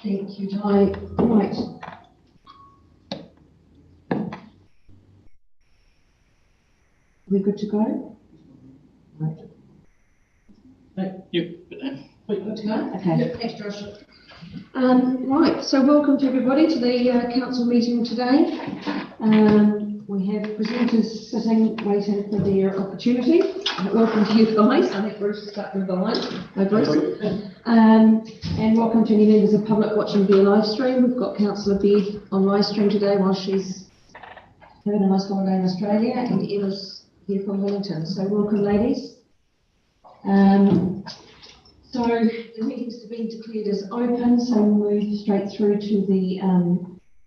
Thank you, Di. Right. We good to go? Right. Yep. We good to go? Okay. Yep. Thanks, Josh. Right, so welcome to everybody to the council meeting today. We have presenters sitting waiting for their opportunity. Welcome to you guys. I think Bruce is starting behind. Hi, Bruce. And welcome to any members of public watching via live stream. We've got Councillor Beard on live stream today while she's having a nice holiday in Australia, and Emma's here from Wellington. So welcome, ladies. So the meeting's been declared as open, so we'll move straight through to the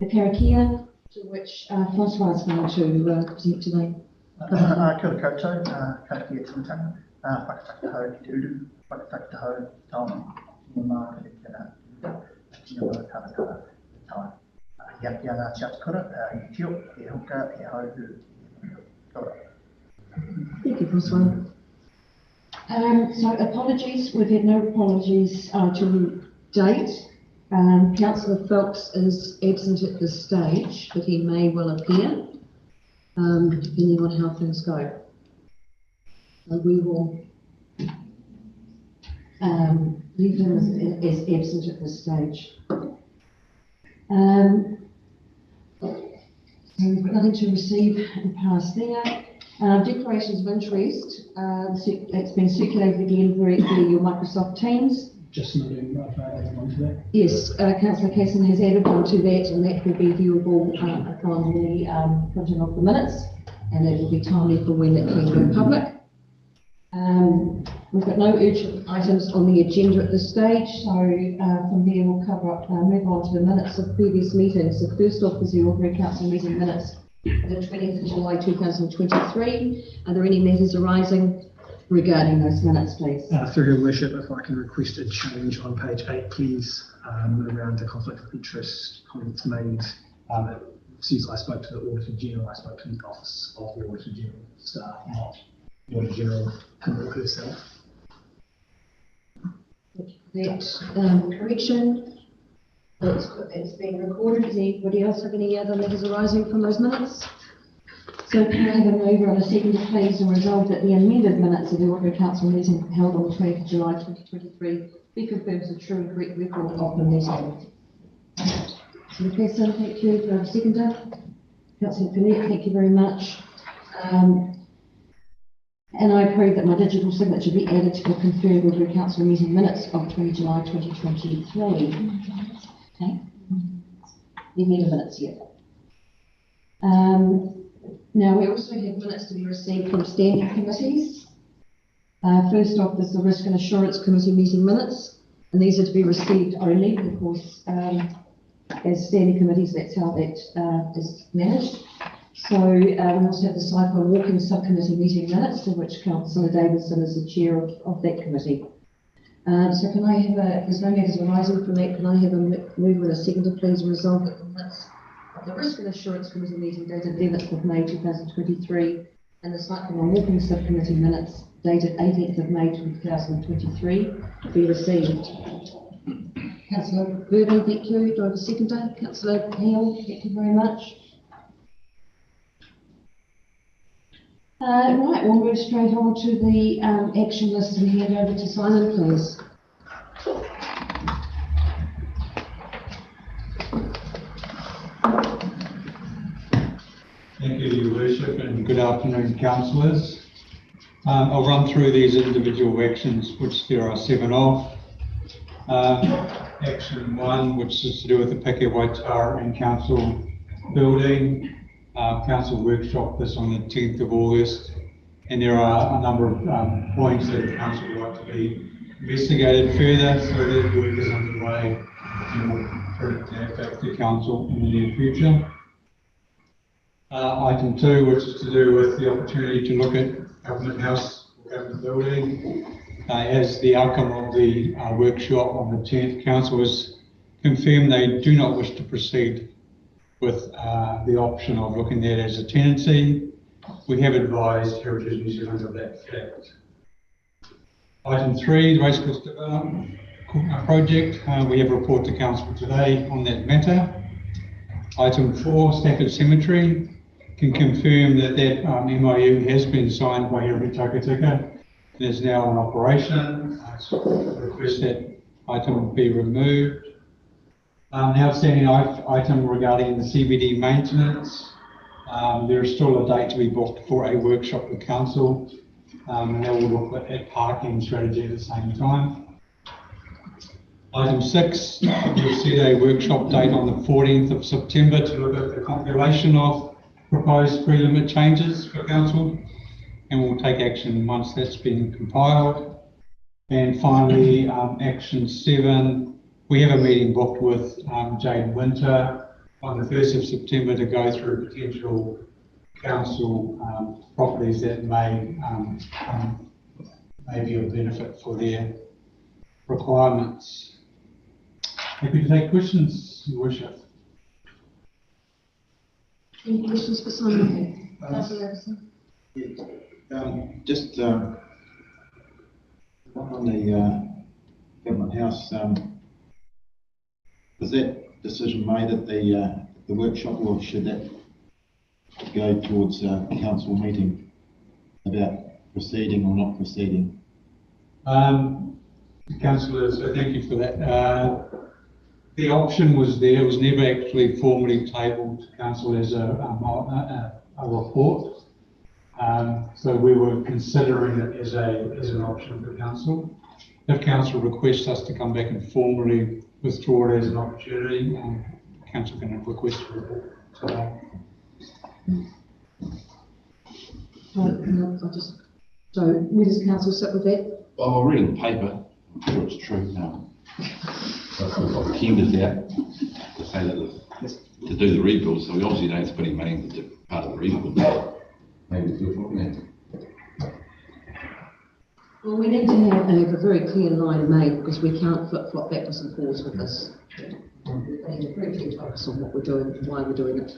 karakia, to which Francois is going to present today. Kia ora koutou, karakia tūtanga, whakatakaho ki uru, whakatakaho taonga, ki mā karakia kia ora karatara, taonga. Ia ngā tiatakura, I tio, e hoka, e hauhu, kia ora. Thank you, Francois. So apologies, we've had no apologies to date. Councillor Phelps is absent at this stage, but he may well appear, depending on how things go. So we will leave him as absent at this stage. So we've got nothing to receive and pass there. Declarations of interest, it's been circulated again via your Microsoft Teams. Just noting added onto that. Yes, Councillor Casson has added on to that, and that will be viewable upon the printing of the minutes, and that will be timely for when it can go public. We've got no urgent items on the agenda at this stage, so from there we'll move on to the minutes of previous meetings. So first off is the ordinary council meeting minutes. The 20th of July 2023. Are there any matters arising regarding those minutes, please? Through Your Worship, if I can request a change on page 8, please, around the conflict of interest comments made. Since I spoke to the Auditor General, I spoke to the Office of the Auditor General staff, not the Auditor General herself. That correction. It's been recorded. Does anybody else have any other matters arising from those minutes? So can I have a mover and a second, please, and resolve that the amended minutes of the ordinary council meeting held on the 20th of July 2023 be confirmed as a true and correct record of the meeting. Councillor Pearson, thank you. Do I have a seconder? Councillor Finette, thank you very much. And I approve that my digital signature be added to the confirmed ordinary council meeting minutes of 20 July 2023. Okay. The amended minutes here. Now we also have minutes to be received from standing committees. First off is the Risk and Assurance Committee meeting minutes, and these are to be received only because as standing committees, that's how that is managed. So we also have the Cycle and Walking Subcommittee meeting minutes, of which Councillor Davidson is the chair of that committee. So can I have if there's no matters arising from that, can I have a mover and a seconder, please, resolve that the minutes of the Risk and Assurance Committee meeting dated 11th of May 2023 and the Cycling and Walking Subcommittee minutes dated 18th of May 2023 be received. Councillor Burden, thank you. Do I have a seconder? Councillor Hale, thank you very much. Right, we'll move straight on to the action list and hand over to Simon, please. Thank you, Your Worship, and good afternoon, councillors. I'll run through these individual actions, which there are 7 of. Action 1, which is to do with the Peke Waitara and Council building. Council workshop this on the 10th of August, and there are a number of points that the council would like to be investigated further, so that work is underway and will prove to affect the council in the near future. Item 2, which is to do with the opportunity to look at Government House or Government building. As the outcome of the workshop on the 10th, council has confirmed they do not wish to proceed with the option of looking at it as a tenancy. We have advised Heritage New Zealand of that fact. Item 3, the racecourse development. project. We have a report to council today on that matter. Item 4, Stafford Cemetery. Can confirm that MOU has been signed by Heritage Takatika and is now in operation. Request that item be removed. The outstanding item regarding the CBD maintenance. There is still a date to be booked for a workshop with council, and they will look at parking strategy at the same time. Item 6, we've set a workshop date on the 14th of September to look at the compilation of proposed free limit changes for council, and we'll take action once that's been compiled. And finally, action 7, we have a meeting booked with Jane Winter on the 1st of September to go through potential council properties that may be of benefit for their requirements. Happy to take questions, Your Worship. Any questions for Simon? Councillor Anderson? Just on the Government House, was that decision made at the workshop, or should that go towards a council meeting about proceeding or not proceeding? Councillors, thank you for that. The option was there. It was never actually formally tabled to council as a report. So we were considering it as an option for council. If council requests us to come back and formally withdraw it as an opportunity, council can request a report today. So where does council sit with that? Well, I'm reading the paper. I'm sure it's true now. I've got the tenders out to say that to do the rebuild, so we obviously don't spend any money into part of the rebuild. Maybe do it for me. Well, we need to have a very clear line made, because we can't flip-flop backwards and forwards with this. We need a very clear focus on what we're doing and why we're doing it.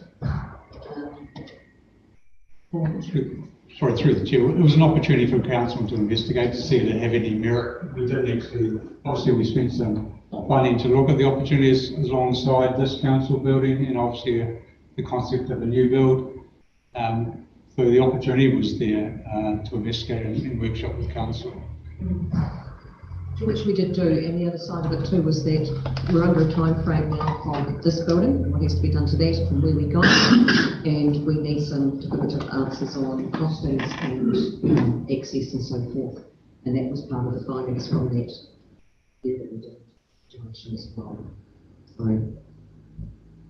Sorry, through the chair. It was an opportunity for council to investigate to see if it had any merit. We didn't actually, obviously we spent some funding to look at the opportunities alongside this council building, and obviously the concept of a new build. So the opportunity was there to investigate and workshop with council. Which we did do, and the other side of it too was that we're under a time frame now from this building, what has to be done to that from where we got, and we need some definitive answers on costings and access and so forth. And that was part of the findings from that. So,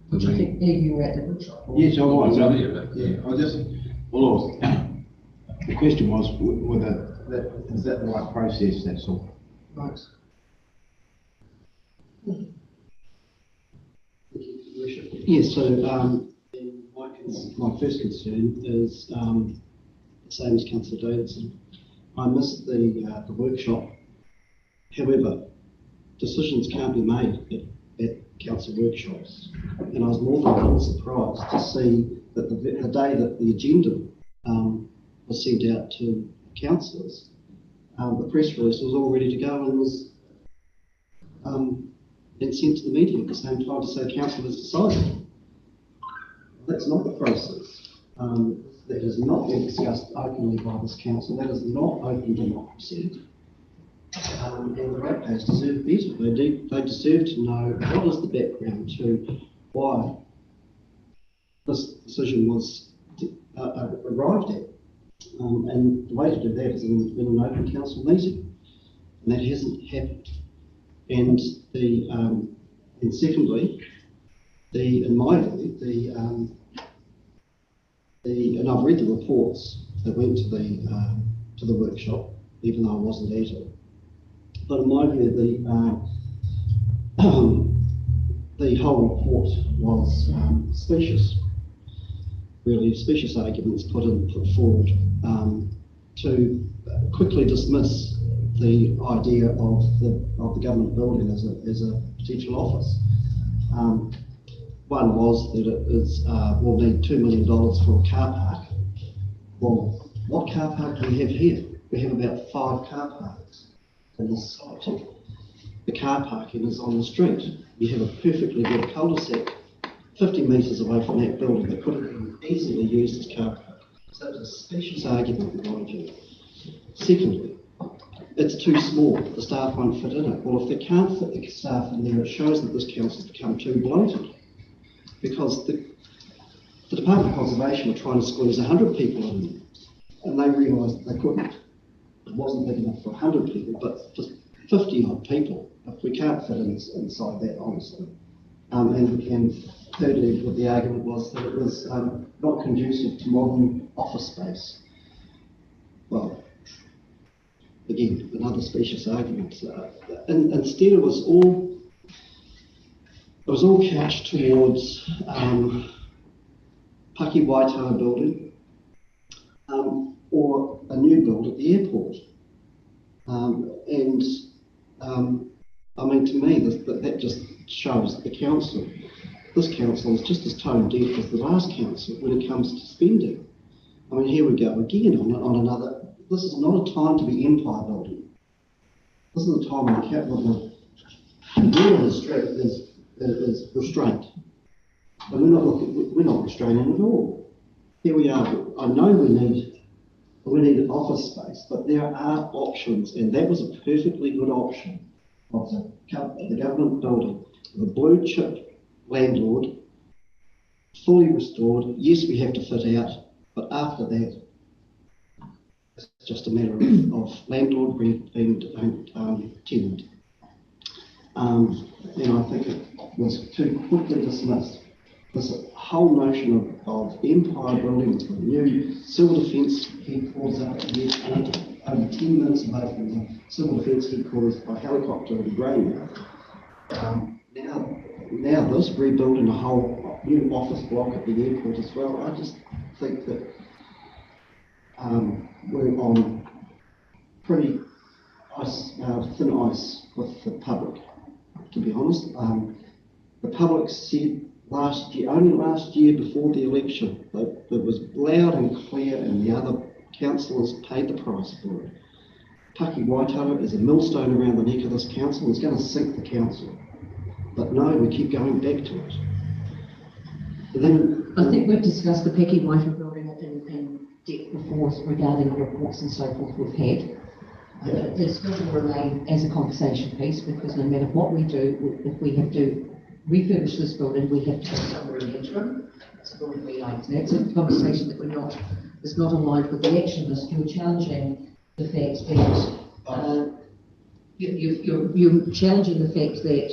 which I think you were at the workshop. Yes, I was. The question was whether is that the right process, that's all. Right. Yes, so my first concern is the same as Councillor Davidson. I missed the workshop. However, decisions can't be made at council workshops, and I was more than a little surprised to see that the day that the agenda was sent out to councillors, the press release was all ready to go and was then sent to the media at the same time to say council has decided. That's not the process. That has not been discussed openly by this council. That is not open democracy. And the ratepayers deserve better. They deserve to know what is the background to why this decision was arrived at. And the way to do that is in an open council meeting, and that hasn't happened. And and secondly, in my view, and I've read the reports that went to the workshop, even though I wasn't at it. But in my view, the whole report was specious. Really specious arguments put forward to quickly dismiss the idea of the government building as a potential office. One was that it is will need $2 million for a car park. Well, what car park do we have here? We have about 5 car parks in this site. the car parking is on the street. You have a perfectly good cul-de-sac 50 metres away from that building that could have been easily used as car park. So it's a specious argument, in my view. Secondly, it's too small, the staff won't fit in it. Well, if they can't fit the staff in there, it shows that this council's become too bloated. Because the Department of Conservation were trying to squeeze 100 people in, and they realised they couldn't. It wasn't big enough for 100 people, but for 50 odd people, if we can't fit inside that, honestly. And thirdly, the argument was that it was not conducive to modern office space. Well, again, another specious argument. Instead, it was all couched towards Paki Waitoa building or a new build at the airport. I mean, to me, that just shows that this council is just as tone deaf as the last council when it comes to spending. I mean, here we go again on another. This is not a time to be empire building. This is a time when the capital of the street is restraint. And we're not restraining at all. Here we are. I know we need office space, but there are options, and that was a perfectly good option of the government building, the blue chip landlord, fully restored. Yes, we have to fit out, but after that, it's just a matter of landlord being tenant. And I think it was too quickly dismissed. This whole notion of empire building with a new civil defence headquarters up at the airport, only 10 minutes away from the civil defence headquarters by helicopter in Graham. Now this rebuilding a whole new office block at the airport as well. I just think that we're on pretty thin ice with the public, to be honest. The public said only last year before the election, that it was loud and clear, and the other councillors paid the price for it. Paki Waitoa is a millstone around the neck of this council. It's going to sink the council. But no, we keep going back to it. Then, I think we've discussed the Paki Waitoa building in depth before regarding the reports and so forth we've had. It's going to remain as a conversation piece, because no matter what we do, if we have to refurbish this building, we have to go somewhere in the interim. It's a building we like. That's a conversation that is not aligned with the action list. You're challenging the fact that you're challenging the fact that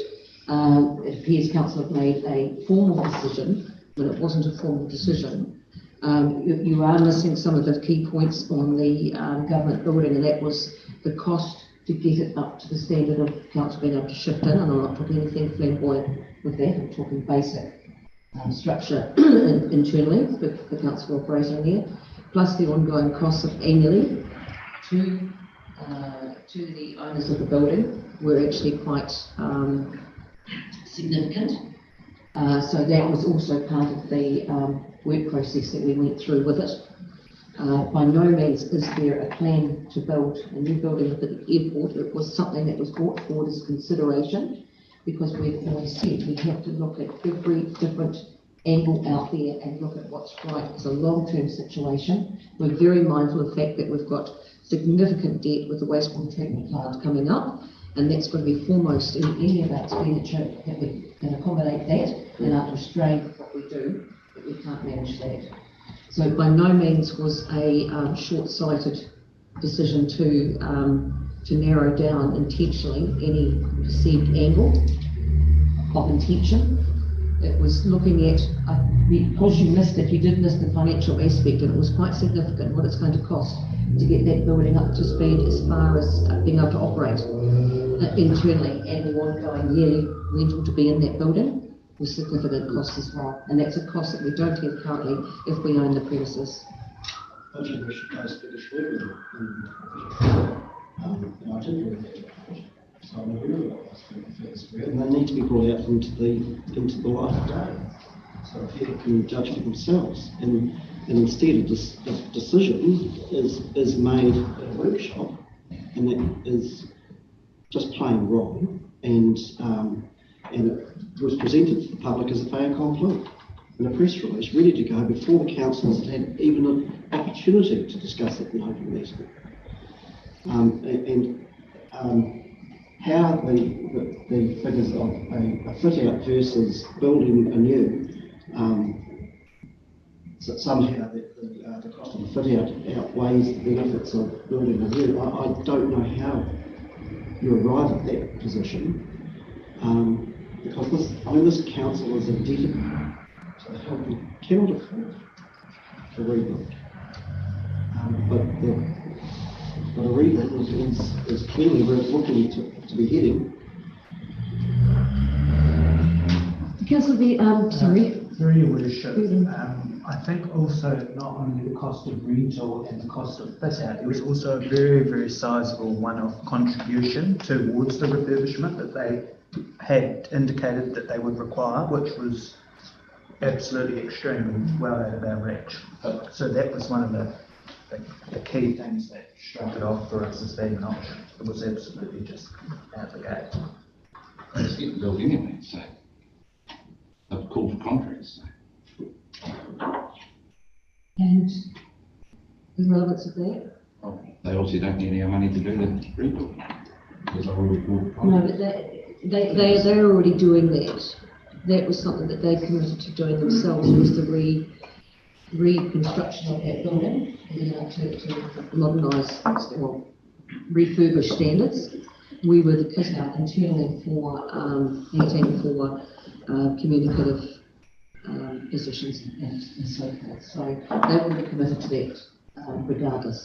it appears council have made a formal decision when it wasn't a formal decision. You are missing some of the key points on the government building, and that was the cost to get it up to the standard of council being able to shift in. And I'm not talking anything flamboyant with that. I'm talking basic structure internally for council operating there, plus the ongoing costs of annually to the owners of the building were actually quite significant. So that was also part of the work process that we went through with it. By no means is there a plan to build a new building at the airport. It was something that was brought forward as consideration, because we've always said we have to look at every different angle out there and look at what's right. It's a long-term situation. We're very mindful of the fact that we've got significant debt with the wastewater treatment plant coming up, and that's going to be foremost in any of our expenditure, that we can accommodate that and aren't restrained with what we do, but we can't manage that. So by no means was a short-sighted decision to narrow down intentionally any perceived angle of intention. It was looking at, because you missed it, you did miss the financial aspect, and it was quite significant what it's going to cost to get that building up to speed as far as being able to operate internally, and the ongoing yearly rental to be in that building with significant costs as well. And that's a cost that we don't have currently if we own the premises. I think we should post British revenue. And I did read that. So I'm aware of that. And they need to be brought out into the light of day, so people can judge for themselves. And instead of this decision is made at a workshop, and that is just plain wrong. and it was presented to the public as a fait accompli in a press release, ready to go before the councillors had even an opportunity to discuss it in open meeting. How the figures of a fit out versus building anew, so somehow the cost of a fit out outweighs the benefits of building anew. I don't know how you arrive at that position, because this council is indebted to the health and cannot afford to rebuild. But a rebuild is clearly where it's looking to be heading. Councillor, sorry. Through your worship, I think also not only the cost of rental and the cost of fit out, there was also a very, very sizable one-off contribution towards the refurbishment that they had indicated that they would require, which was absolutely extremely well out of our reach. So that was one of the key things that struck it off for us as being an option. It was absolutely just out the gate. It's getting built anyway, so they've called for contracts. And the relevance of that? Well, they obviously don't need our money to do the rebuild. Because they've already called for No, contracts. but they're already doing that. That was something that they committed to doing themselves, was the reconstruction of that building, to modernise or refurbish standards. We were the kit out internally for meeting for communicative positions and so forth. So they will be committed to that regardless.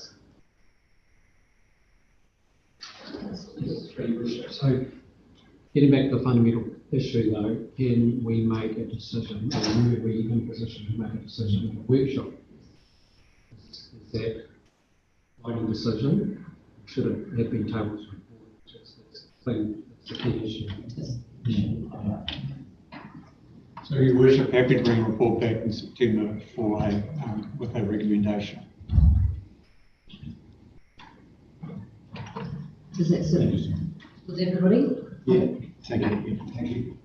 So, getting back to the fundamental issue though, can we make a decision, or are we in a position to make a decision in a workshop? Is that a binding decision? Should it have been tabled to report? It's the key issue. So Your Worship, happy to bring a report back in September for with a recommendation. Does that sit with everybody? Yeah, thank you.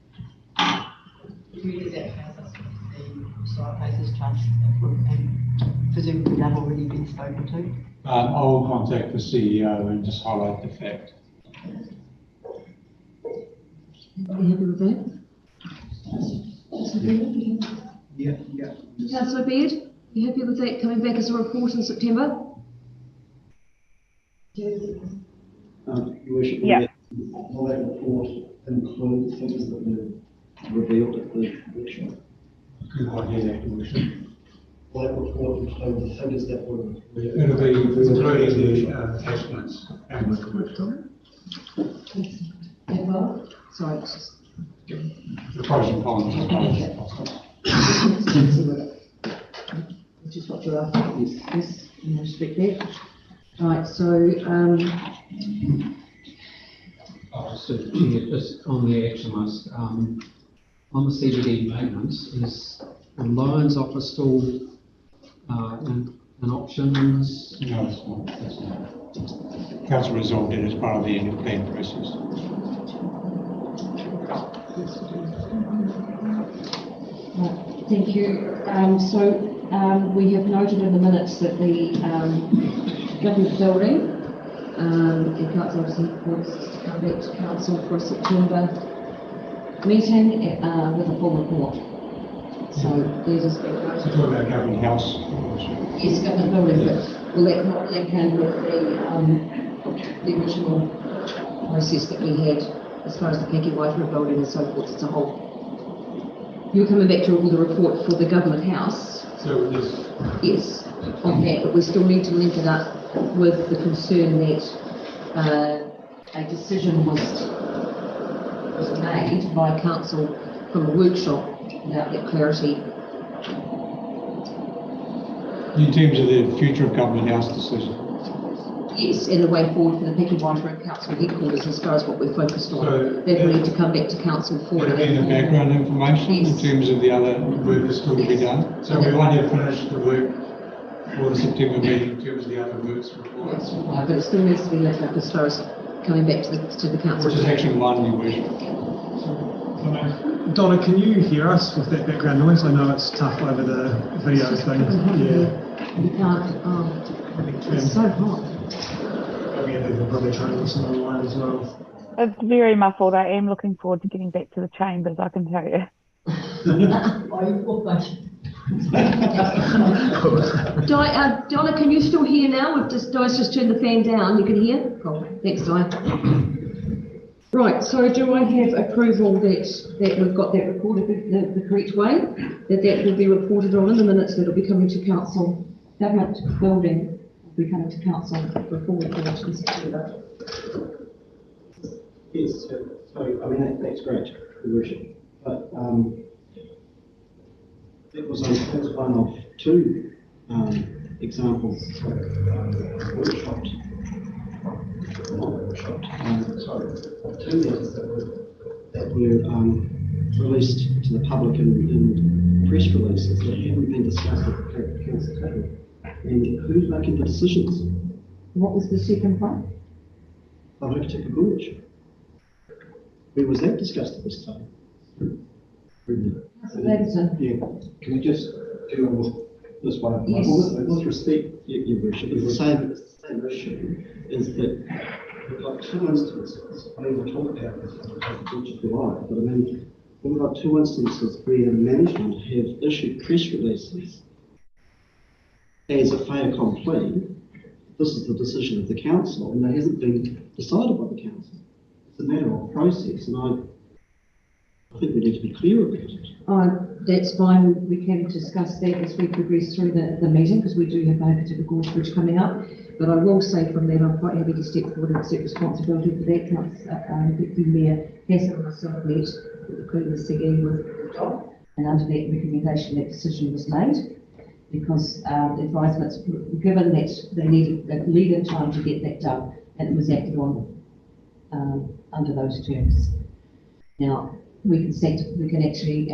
Really that has us the site places charged and presumably they've already been spoken to. I will contact the CEO and just highlight the fact. Are you happy with that? Yeah. Councillor Beard, you happy with that coming back as a report in September? Your Worship, will that report include figures that were revealed at the workshop? I couldn't quite hear that, Your Worship. Will that report include the figures that were revealed? It'll be including the attachments and with the workshop. Yeah, well, sorry, it's just. The pros and cons. Which is what you're after, yes, in respect that. Right, so, Just on the action list, on the CBD maintenance, is the Lions office still an option in this? No, it's not. It's not. Council resolved it as part of the end of plan process. right, thank you. We have noted in the minutes that the government building, and council obviously wants us to come back to council for a September meeting with a full report. So there's a speak We're talking about government house. yes, government building, but will that not link in with the original process that we had as far as the Peki Waitara building and so forth as a whole? You're coming back to the report for the government house. So this, Yes, on that, but we still need to link it up with the concern that a decision was made by council from a workshop without that clarity. in terms of the future of government house decision. Yes, and the way forward for the Peki Waitara Council headquarters as far as what we're focused on. So That will need to come back to council for Would it be the background information in Yes. terms of the other work that's still to be done? So we want to finish the work for the September meeting in terms of the other works required. That's required, but it still needs to be linked up as far as coming back to the council. Which is actually one, Your Worship. Donna, can you hear us with that background noise? I know it's tough over the video thing. Yeah. You can't, it's so hot. We're probably trying to listen online as well. It's very muffled. I am looking forward to getting back to the chambers, I can tell you. Donna, can you still hear now? Di's just turned the fan down. You can hear? Cool. Thanks, Di. Right, so do I have approval that we've got that recorded the correct way? That will be reported on in the minutes that'll be coming to council. Government building will be coming to council before we finish in September. Yes, so, I mean, that's great, Your Worship. But that was one of two examples of workshops. Of two minutes that were released to the public in press releases that haven't been discussed at the council table. And who's making the decisions? What was the second one? The Hokitika Gorge. Where was that discussed at this time? Yeah. Can we just deal with this one? Yes. With respect, Your Worship, it's the same issue, is that we've got two instances. I mean, we'll talk about this if you like, but I mean, we've got two instances where management have issued press releases as a fait accompli. This is the decision of the council, and that hasn't been decided by the council. It's a matter of process, and I think we need to be clear about it. That's fine. We can discuss that as we progress through the meeting, because we do have Hokitika Gorge Bridge coming up. But I will say from that, I'm quite happy to step forward and accept responsibility for that. The Mayor has and myself met with the Queen of the CE with the job, and under that recommendation, that decision was made, because the advisements were given that they needed a lead-in time to get that done, and it was acted on under those terms. Now, we can actually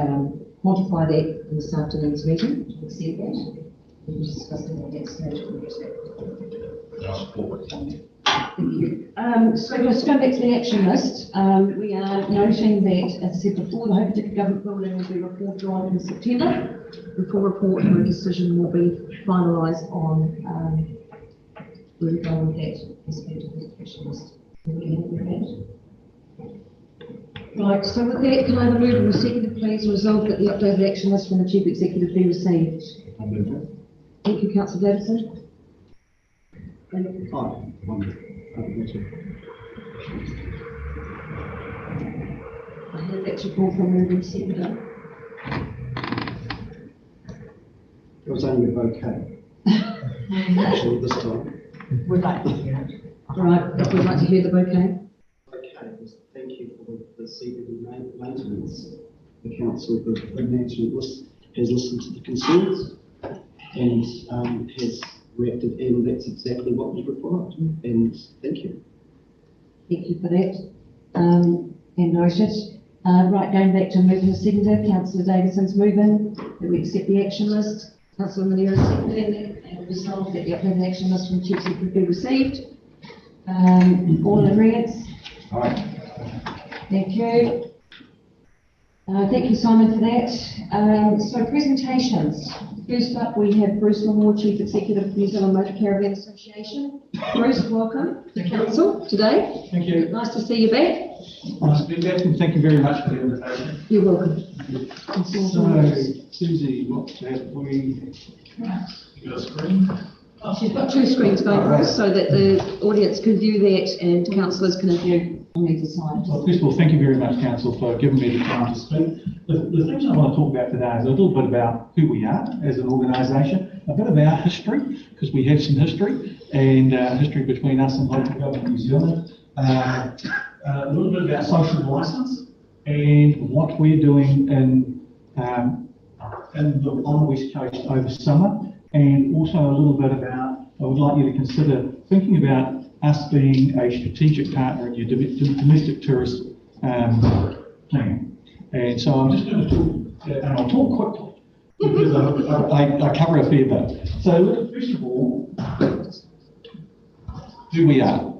quantify that in this afternoon's meeting, to accept that. We'll discuss it at that stage. Thank you. So let's go back to the action list. We are noting that, as I said before, the Hokitika Government Building will be reported on in September. The full report and the decision will be finalised on where we go with that aspect of the action list. Right, so with that, can I have a move and a second, please, resolve that the updated action list from the Chief Executive be received? I move it. Thank you, Councillor Davidson. I have that report from moving seconder. It was only a bouquet. Actually, this time. We'd like to hear it. Right, if we'd like to hear the bouquet. Okay, thank you for the CBD maintenance. The council, the management has listened to the concerns and has reacted, and that's exactly what was required. And thank you. Thank you for that. And noted. Right, going back to moving the seconder, Councillor Davidson's moving, that we accept the action list. Councillor Manera seconding, and resolve that the updated action list from Chief Secretary be received. All in agreement? Thank you. Thank you, Simon, for that. So presentations. First up, we have Bruce Moore, Chief Executive of New Zealand Motor Caravan Association. Bruce, welcome to Council today. Thank you. Nice to see you back. Nice to be back, and thank you very much for the invitation. You're welcome. So, Susie, what have we got a screen? She's got two screens going, Bruce, so that the audience can view that and councillors can view on either side. Well, first of all, thank you very much, Council, for giving me the time to speak. The things I want to talk about today is a little bit about who we are as an organisation, a bit of our history, because we have some history, and history between us and local government New Zealand. A little bit about social licence and what we're doing on the West Coast over summer, and also a little bit about, I would like you to consider thinking about us being a strategic partner in your domestic tourist plan. And so I'm just going to talk, and I'll talk quickly, because I cover a fair bit. So first of all, who we are.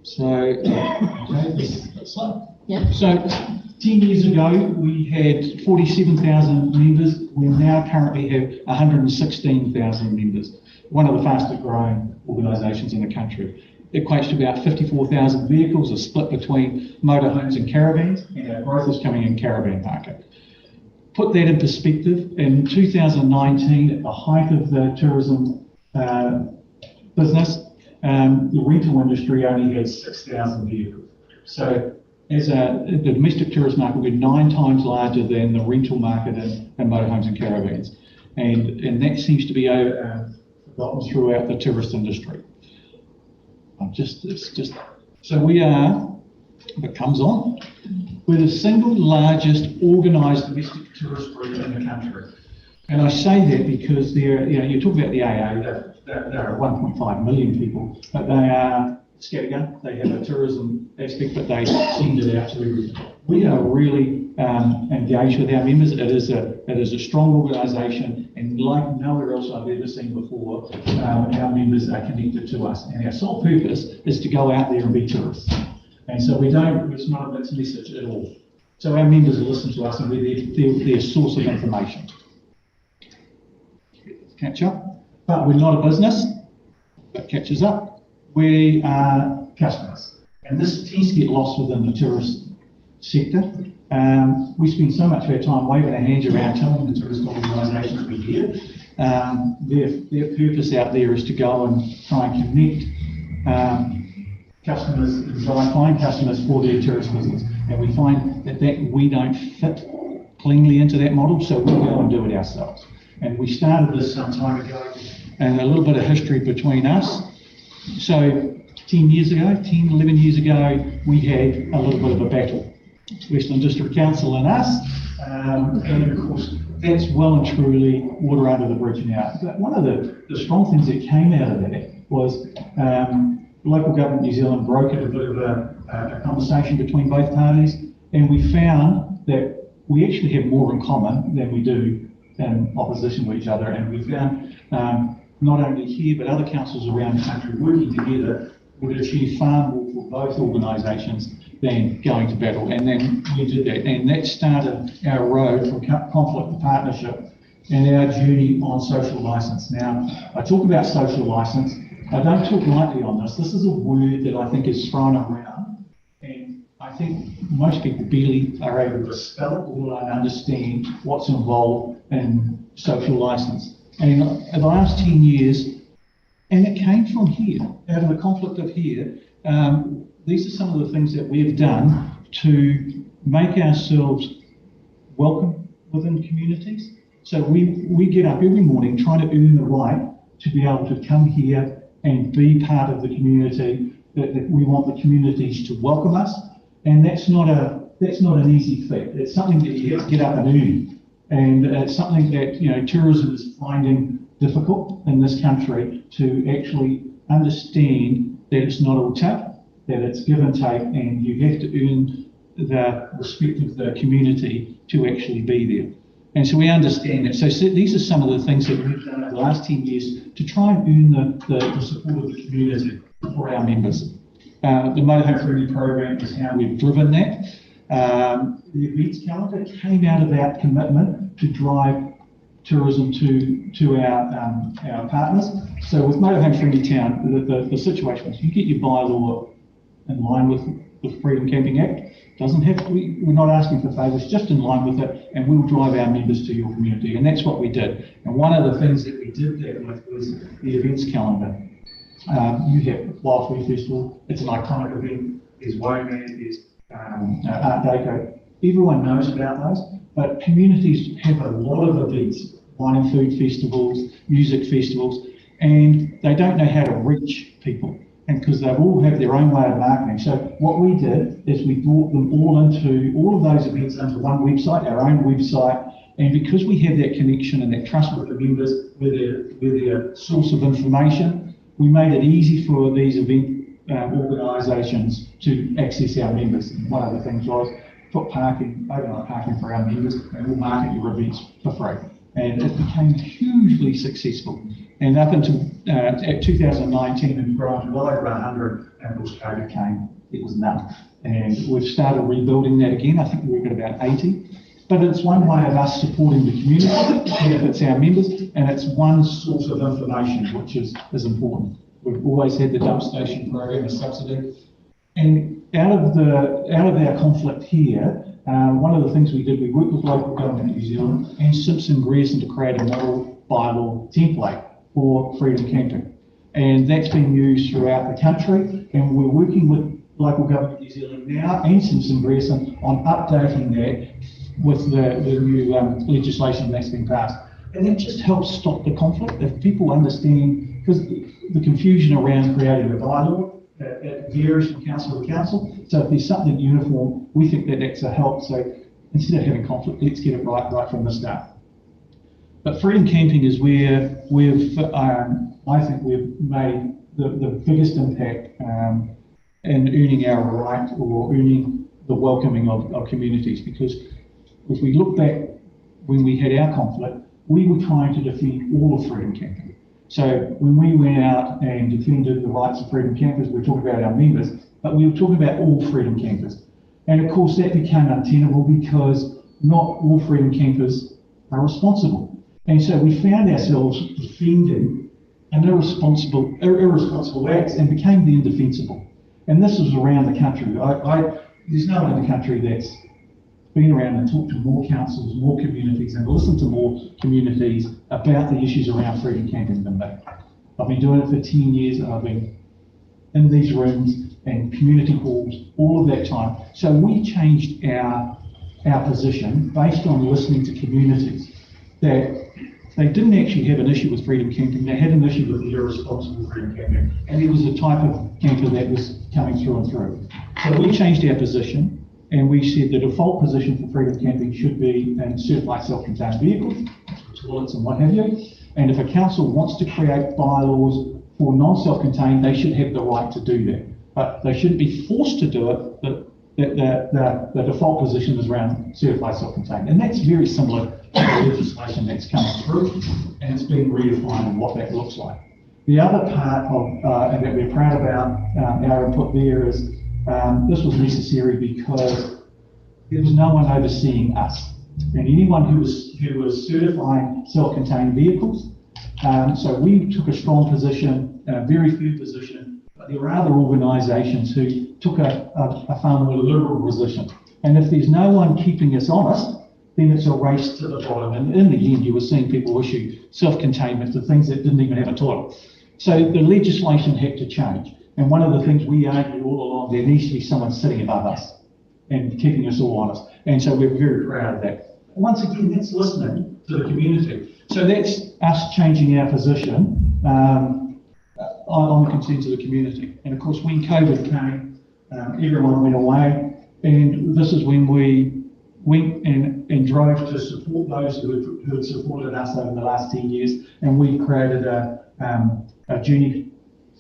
So, okay, this slide. Yeah. So 10 years ago, we had 47,000 members. We now currently have 116,000 members. One of the fastest growing organisations in the country. It equates to about 54,000 vehicles, a split between motorhomes and caravans, and our growth is coming in caravan market. Put that in perspective, in 2019, at the height of the tourism business, the rental industry only had 6,000 vehicles. So as the domestic tourist market, we're 9 times larger than the rental market in motorhomes and caravans. And that seems to be forgotten throughout the tourist industry. So we are, if it comes on, we're the single largest organised domestic tourist group in the country. And I say that because you talk about the AA, there are 1.5 million people, but they are scattergun. They have a tourism aspect, but they send it out to everything. We are really engaged with our members. It is a strong organisation, and like nowhere else I've ever seen before, our members are connected to us. And our sole purpose is to go out there and be tourists. And so it's not a mixed message at all. So our members listen to us, and we're their source of information. Catch up. But we're not a business that catches up. We are customers. And this tends to get lost within the tourist sector. We spend so much of our time waving our hands around telling the tourist organisations we're here. Their purpose out there is to go and try and connect customers, find customers for their tourist business. And we find that we don't fit cleanly into that model, so we'll go and do it ourselves. And we started this some time ago, and a little bit of history between us. So 11 years ago, we had a little bit of a battle. Western District Council and us, and of course, that's well and truly water under the bridge now. But one of the strong things that came out of that was local government New Zealand brokered a bit of a conversation between both parties, and we found that we actually have more in common than we do in opposition to each other. And we found not only here, but other councils around the country working together would achieve far more for both organisations than going to battle. And then we did that. And that started our road from conflict to partnership and our journey on social licence. Now, I talk about social licence. I don't talk lightly on this. This is a word that I think is thrown around. And I think most people barely are able to spell it or understand what's involved in social licence. And in the last 10 years, and it came from here, out of the conflict of here, these are some of the things that we've done to make ourselves welcome within communities. So we get up every morning trying to earn the right to be able to come here and be part of the community, that we want the communities to welcome us. And that's not an easy feat. It's something that you have to get up and earn. And it's something that, tourism is finding difficult in this country to actually understand that it's not all take, that it's give and take, and you have to earn the respect of the community to actually be there. And so we understand that. So these are some of the things that we've done over the last 10 years to try and earn the support of the community for our members. The Motorhome Friendly program is how we've driven that. The events calendar came out of that commitment to drive tourism to our partners. So with Motorhome Friendly Town, the situation is you get your bylaw in line with the Freedom Camping Act. Doesn't have to be, we're not asking for favours, just in line with it, and we'll drive our members to your community. And that's what we did. And one of the things that we did that with was the events calendar. You have Wildfire Festival, it's an iconic event. There's WOMAD, there's Art Deco. Everyone knows about those, but communities have a lot of events, wine and food festivals, music festivals, and they don't know how to reach people. And because they all have their own way of marketing. So what we did is we brought them all of those events into one website, our own website. And because we have that connection and that trust with the members, with their source of information, we made it easy for these event organisations to access our members. And one of the things was put overnight parking for our members, and we'll market your events for free. And it became hugely successful. And up until at 2019, and granted well over 100, and of course COVID came, it was none. And we've started rebuilding that again. I think we've got about 80. But it's one way of us supporting the community, benefits our members, and it's one source of information which is important. We've always had the dump station program as subsidy. And out of our conflict here, one of the things we did, we worked with local government in New Zealand and Simpson Grierson to create a model bylaw template for freedom camping. And that's been used throughout the country, and we're working with local government in New Zealand now and Simpson Grierson on updating that with the new legislation that's been passed. And that just helps stop the conflict. If people understand, because the confusion around creating a bylaw, it varies from council to council. So if there's something uniform, we think that that's a help. So instead of having conflict, let's get it right from the start. But freedom camping is where I think we've made the biggest impact in earning our right or earning the welcoming of communities. Because if we look back when we had our conflict, we were trying to defend all of freedom camping. So when we went out and defended the rights of freedom campers, we were talking about our members, but we were talking about all freedom campers. And of course that became untenable because not all freedom campers are responsible. And so we found ourselves defending an irresponsible acts and became the indefensible. And this was around the country. There's no one in the country that's been around and talked to more councils, more communities, and listened to more communities about the issues around freedom camping than me. I've been doing it for 10 years, and I've been in these rooms and community halls all of that time. So we changed our position based on listening to communities that they didn't actually have an issue with freedom camping, they had an issue with the irresponsible freedom camping, and it was a type of camper that was coming through and through. So we changed our position, and we said the default position for freedom camping should be in certified self-contained vehicles, toilets and what have you. And if a council wants to create bylaws for non-self-contained, they should have the right to do that. But they shouldn't be forced to do it, but the default position is around certified self-contained. And that's very similar to the legislation that's coming through, and it's being redefined on what that looks like. The other part of, and that we're proud about our input there is, this was necessary because there was no one overseeing us. And anyone who was certifying self-contained vehicles, so we took a strong position, a very firm position, but there were other organisations who took a far more liberal position. And if there's no one keeping us honest, then it's a race to the bottom. And in the end, you were seeing people issue self-containment to things that didn't even have a toilet. So the legislation had to change. And one of the things we argued all along, there needs to be someone sitting above us and keeping us all honest. And so we're very proud of that. Once again, that's listening to the community. So that's us changing our position on the concerns of the community. And of course, when COVID came, everyone went away. And this is when we went and drove to support those who had supported us over the last 10 years. And we created a journey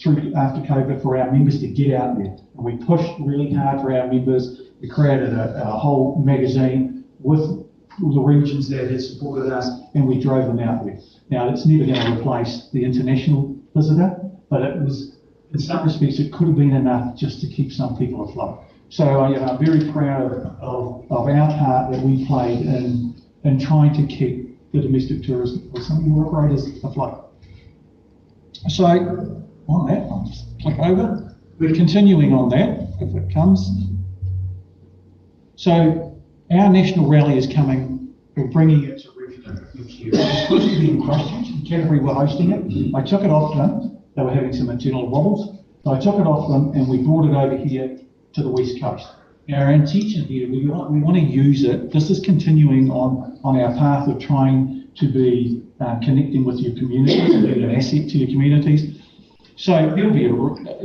through after COVID for our members to get out there. And we pushed really hard for our members. We created a whole magazine with the regions that had supported us, and we drove them out there. Now, it's never going to replace the international visitor, but it was, in some respects, it could have been enough just to keep some people afloat. So I'm very proud of our part that we played in trying to keep the domestic tourism or some of the operators afloat. So on that, I'll just click over. We're continuing on that, if it comes. So our national rally is coming, we're bringing it to Reefton next year. It's supposed to be in Christchurch, in Canterbury we're hosting it. I took it off them, they were having some internal wobbles. So I took it off them and we brought it over here to the West Coast. Now our intention here, we want to use it. This is continuing on our path of trying to be connecting with your communities and being an asset to your communities. So there'll be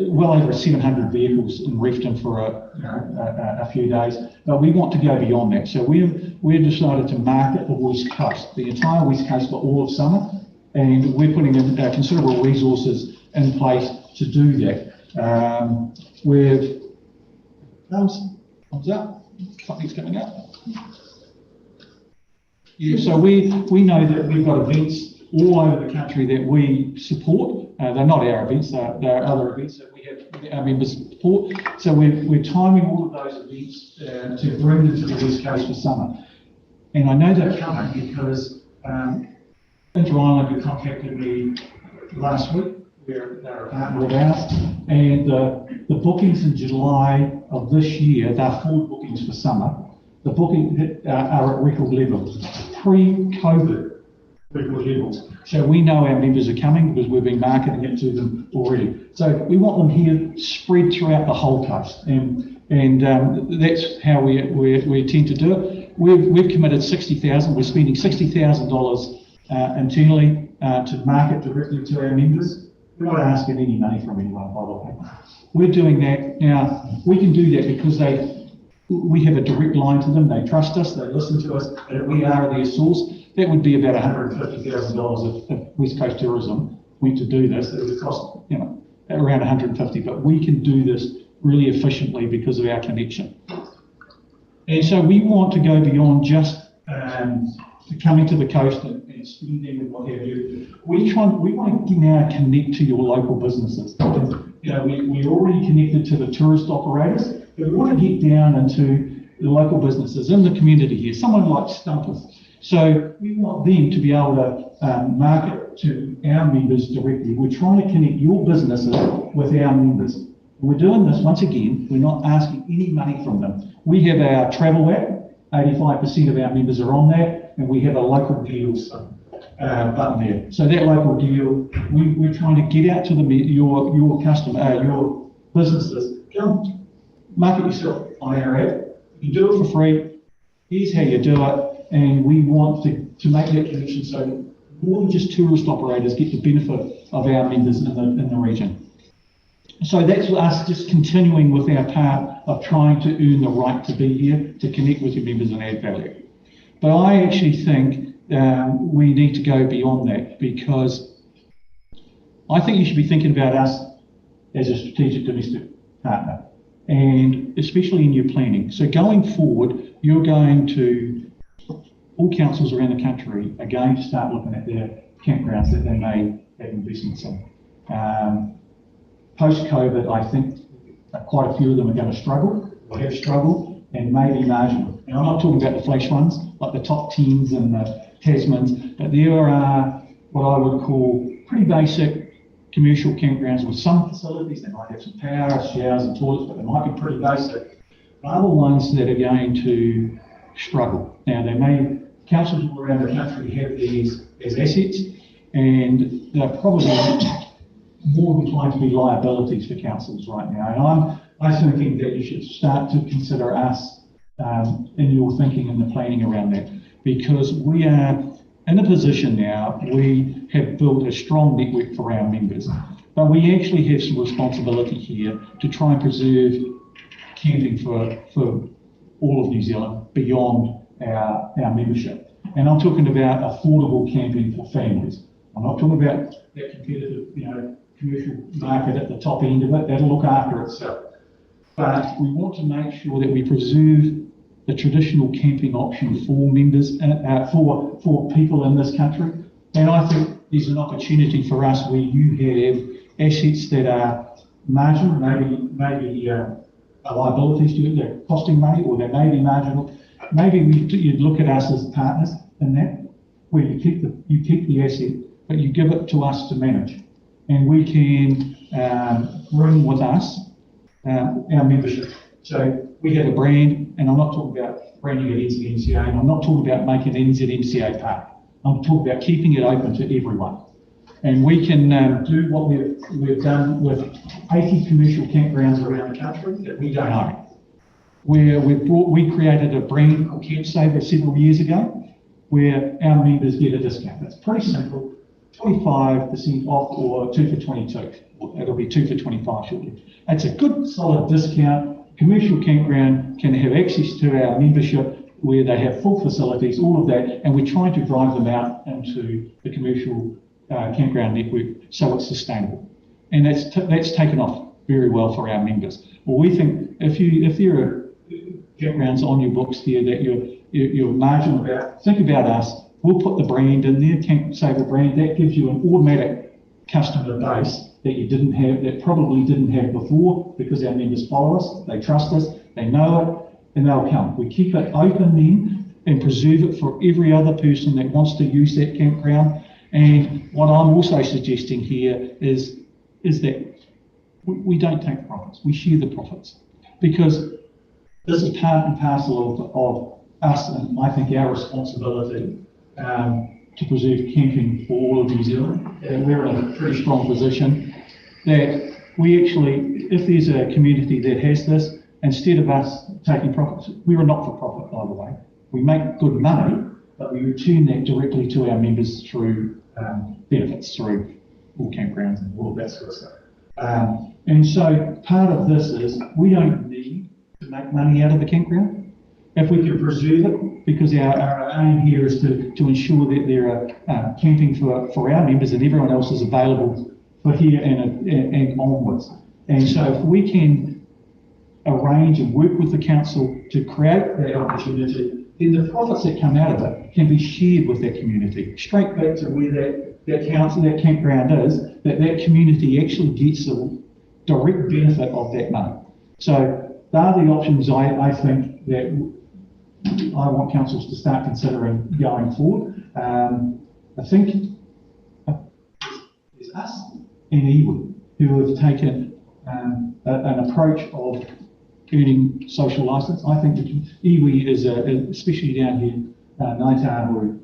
well over 700 vehicles in Reefton for a few days, but we want to go beyond that. So we've decided to market the West Coast, the entire West Coast for all of summer, and we're putting in considerable resources in place to do that. We've thumbs up, something's coming up. Yeah, so we know that we've got events all over the country that we support. They're not our events, they're other events that we have our members support. So we're timing all of those events to bring them to the West Coast for summer. And I know they're coming because Inter Island who contacted me last week, they're a partner of ours, and the bookings in July of this year, they're forward bookings for summer. The bookings are at record levels, pre-COVID record levels. So we know our members are coming because we've been marketing it to them already. So we want them here spread throughout the whole coast, and that's how we intend to do it. We've committed 60,000. We're spending $60,000 internally to market directly to our members. We're not asking any money from anyone, by the way. We're doing that now. We can do that because we have a direct line to them. They trust us. They listen to us. And we are their source. That would be about $150,000 if West Coast Tourism went to do this. It would cost, around 150. But we can do this really efficiently because of our connection. And so we want to go beyond just coming to the coast and spending and what have you. We want to now connect to your local businesses. We're already connected to the tourist operators, but we want to get down into the local businesses in the community here, someone like Stumpers. So we want them to be able to market to our members directly. We're trying to connect your businesses with our members. We're doing this, once again, we're not asking any money from them. We have our travel app, 85% of our members are on that, and we have a local deals button there. So that local deal, we're trying to get out to your customer, your businesses. Come market yourself on our app. You do it for free. Here's how you do it, and we want to make that connection so more than just tourist operators get the benefit of our members in the region. So that's us just continuing with our part of trying to earn the right to be here, to connect with your members and add value. But I actually think we need to go beyond that, because I think you should be thinking about us as a strategic domestic partner, and especially in your planning. So going forward, all councils around the country are going to start looking at their campgrounds that they may have investments in. Post-COVID, I think quite a few of them are going to struggle, or have struggled, and may be marginal. And I'm not talking about the flash ones, like the top 10s and the Tasmans, but there are what I would call pretty basic commercial campgrounds with some facilities. They might have some power, showers and toilets, but they might be pretty basic. Other ones that are going to struggle. Now, councils all around the country have these as assets, and they're probably more inclined to be liabilities for councils right now. And I'm thinking that you should start to consider us in your thinking and the planning around that, because we are in a position now, we have built a strong network for our members, but we actually have some responsibility here to try and preserve camping for all of New Zealand beyond our membership. And I'm talking about affordable camping for families. I'm not talking about that competitive, commercial market at the top end of it. That'll look after itself. But we want to make sure that we preserve the traditional camping option for members, for people in this country. And I think there's an opportunity for us where you have assets that are marginal, maybe liabilities to you, they're costing money, or they may be marginal. Maybe you'd look at us as partners in that, where you keep the asset, but you give it to us to manage. And we can bring with us our membership. So we have a brand, and I'm not talking about branding at NZMCA, and I'm not talking about making NZMCA park. I'm talking about keeping it open to everyone. And we can do what we've done with 80 commercial campgrounds around the country that we don't own. Where we created a brand called CampSaver several years ago, where our members get a discount. It's pretty simple, 25% off or 2 for 22. It'll be 2 for 25 shortly. It's a good solid discount. Commercial campground can have access to our membership where they have full facilities, all of that, and we're trying to drive them out into the commercial campground network so it's sustainable. And that's taken off very well for our members. Well, we think if there are campgrounds on your books here that you're marginal about, think about us we'll put the brand in there, Camp Saver brand. That gives you an automatic customer base that you didn't have, that probably didn't have before, because our members follow us, they trust us, they know it, and they'll come. We keep it open then and preserve it for every other person that wants to use that campground. And what I'm also suggesting here is that we don't take profits, we share the profits, because this is part and parcel of us, and I think our responsibility to preserve camping for all of New Zealand. And we're in a pretty strong position that we actually, if there's a community that has this, instead of us taking profits, we're a not-for-profit, by the way. We make good money, but we return that directly to our members through benefits, through all campgrounds and all of that sort of stuff. And so part of this is we don't need to make money out of the campground. If we can preserve it, because our aim here is to ensure that there are camping for our members and everyone else is available for here and onwards. And so if we can arrange and work with the council to create that opportunity, then the profits that come out of it can be shared with that community. Straight back to where that council, that campground is, that community actually gets a direct benefit of that money. So they are the options I think that I want councils to start considering going forward. I think there's us and iwi who have taken an approach of earning social licence. I think iwi is, especially down here, Ngāi Tahu,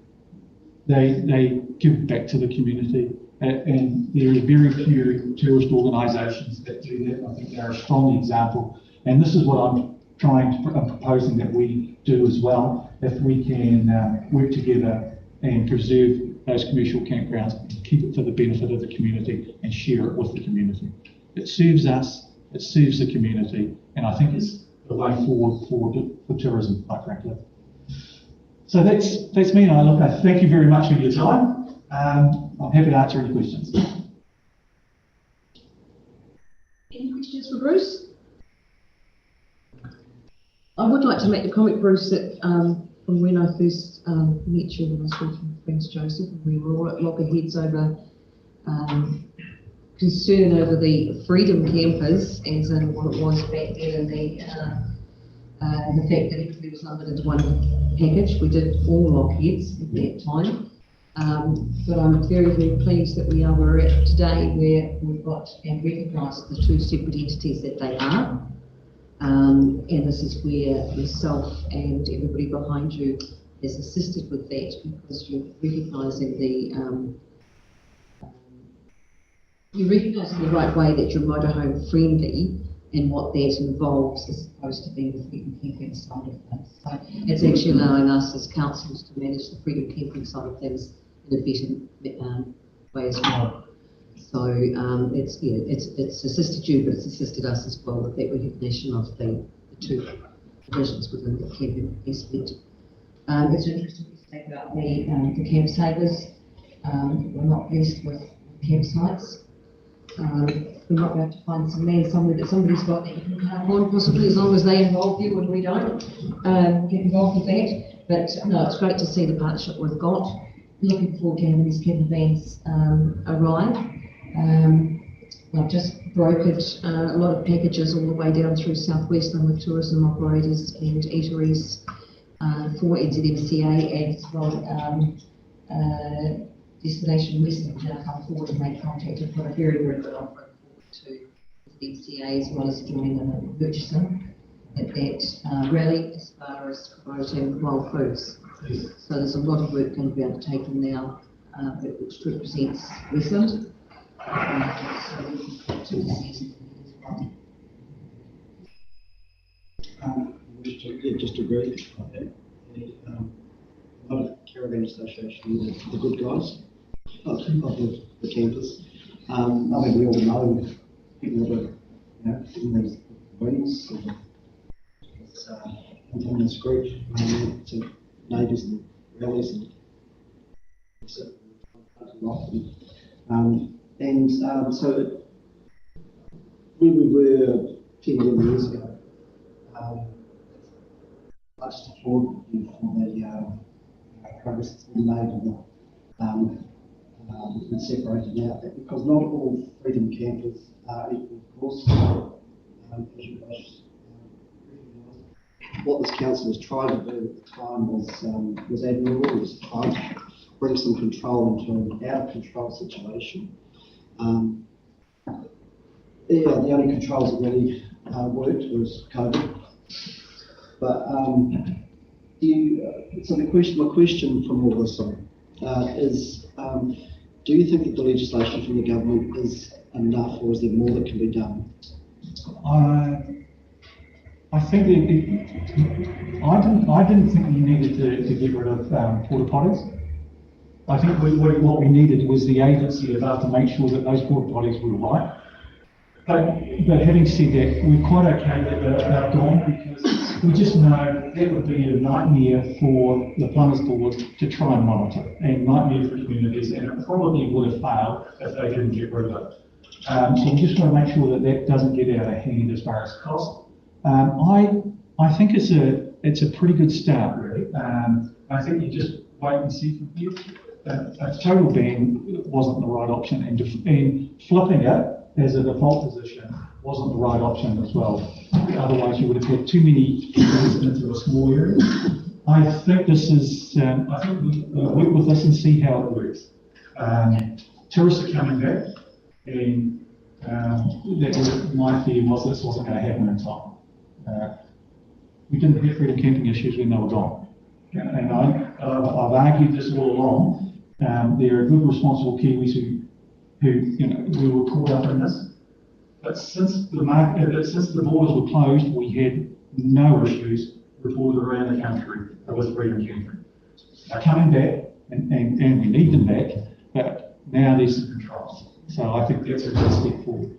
they give back to the community, and there are very few tourist organisations that do that. I think they're a strong example, and this is what I'm proposing that we do as well. If we can work together and preserve those commercial campgrounds, keep it for the benefit of the community and share it with the community. It serves us, it serves the community, and I think it's the way forward for tourism, quite frankly. So that's me, and I thank you very much for your time. I'm happy to answer any questions. Any questions for Bruce? I would like to make the comment, Bruce, that from when I first met you when I was working with Prince Joseph, and we were all at loggerheads over concern over the freedom campers, as in what it was back then, and the fact that everybody was lumbered into one package. We did all loggerheads at that time. But I'm very, very pleased that we are where we're at today, where we've got and recognised the two separate entities that they are. And this is where yourself and everybody behind you has assisted with that, because you're recognising the right way that you're motorhome friendly and what that involves, as opposed to being the freedom camping side of things. So it's actually allowing us as councils to manage the freedom camping side of things in a better way as well. So it's assisted you, but it's assisted us as well with that recognition of the two divisions within the camping aspect. It's interesting to say about the camp savers. We're not blessed with campsites. We're not going to find some land somewhere that somebody's got that you can carp on, possibly, as long as they involve you and we don't get involved with that. But no, it's great to see the partnership we've got. Looking forward to having these camper vans arrive. I've just brokered a lot of packages all the way down through South Westland with tourism operators and eateries for NZMCA, and as well Destination Western have now come forward and made contact and put a very, very good offering forward to the NCA, as well as joining them in purchasing at that rally as far as promoting wild foods. So there's a lot of work going to be undertaken now which represents Westland. Just agree. A lot of caravan association, the good guys of the campers. I mean, we all know people that are, in these weddings, it's in this group, to neighbours and rallies and so when we were 10 years ago, I just applaud you for the progress that's been made in and separating out that, because not all freedom campers are equal, of course. As you guys what this council was trying to do at the time was admirable, was trying to bring some control into an out of control situation. The only controls that really worked was COVID. But so my question from all this is, do you think that the legislation from the government is enough, or is there more that can be done? I think I didn't think we needed to get rid of porta potties. I think what we needed was the agency above to make sure that those porta potties were right. But having said that, we're quite okay that they're gone, because we just know that would be a nightmare for the Plumbers Board to try and monitor, and nightmare for communities, and it probably would have failed if they didn't get rid of it. So we just want to make sure that that doesn't get out of hand as far as cost. I think it's a pretty good start, really. I think you just wait and see from here. A total ban wasn't the right option, and flipping it as a default position wasn't the right option as well. Otherwise, you would have had too many people into a small area. I think this is, I think we'll work with this and see how it works. Tourists are coming back, and my fear was this wasn't going to happen in time. We didn't have freedom camping issues when they were gone. And I've argued this all along. There are good, responsible Kiwis who were caught up in this. But since the borders were closed, we had no issues reported around the country with freedom camping. They're coming back, and we need them back, but now there's some controls. So I think that's a good step forward.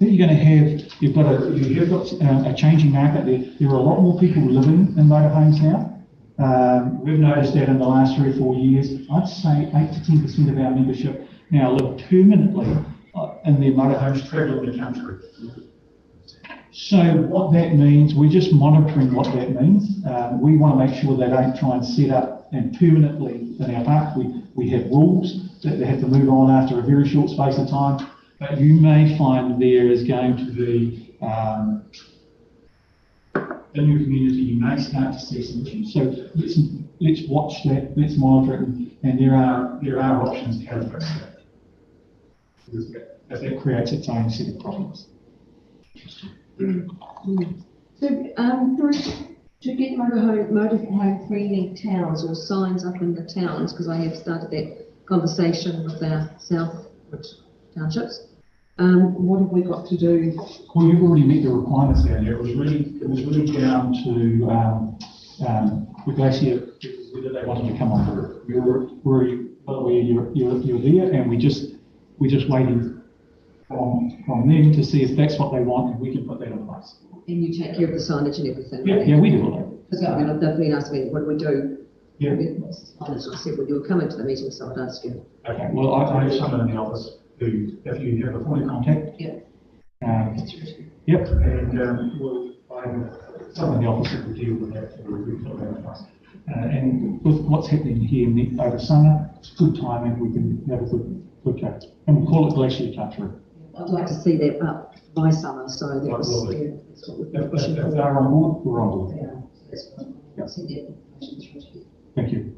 Then you're going to have, you have got a changing market there. There are a lot more people living in motorhomes now. We've noticed that in the last 3 or 4 years. I'd say 8 to 10% of our membership now live permanently in their motorhomes travelling the country. So what that means, we're just monitoring what that means. We want to make sure they don't try and set up and permanently in our park. We have rules that they have to move on after a very short space of time. But you may find there is going to be, in your community, you may start to see some issues. So let's watch that, let's monitor it, and there are options to how to fix that. If that creates its own set of problems. So, Bruce, to get motorhome friendly towns or signs up in the towns, because I have started that conversation with our Southwood townships. What have we got to do? Well, you've already met the requirements down there. It was really down to the glacier, whether they wanted to come on board. We were well aware you're there, and we just waiting from them to see if that's what they want, and we can put that in place. And you take care of the signage and everything? Yeah, we do all that. Because I mean, they've been asking me, what do we do? Yeah. I said, well, you were coming to the meeting, so I'd ask you. Okay, well, I have someone in the office who, if you have a point of contact. Yeah. Yep, and I have someone in the office that will deal with that for us. And with what's happening here over summer, it's good timing, we can have a good chat. And we call it Glacier Country. I'd like to see that up by summer, so that's what we're pushing for. If they're on board, we're on board. Yeah, that's what I'll send the application through to you. Thank you.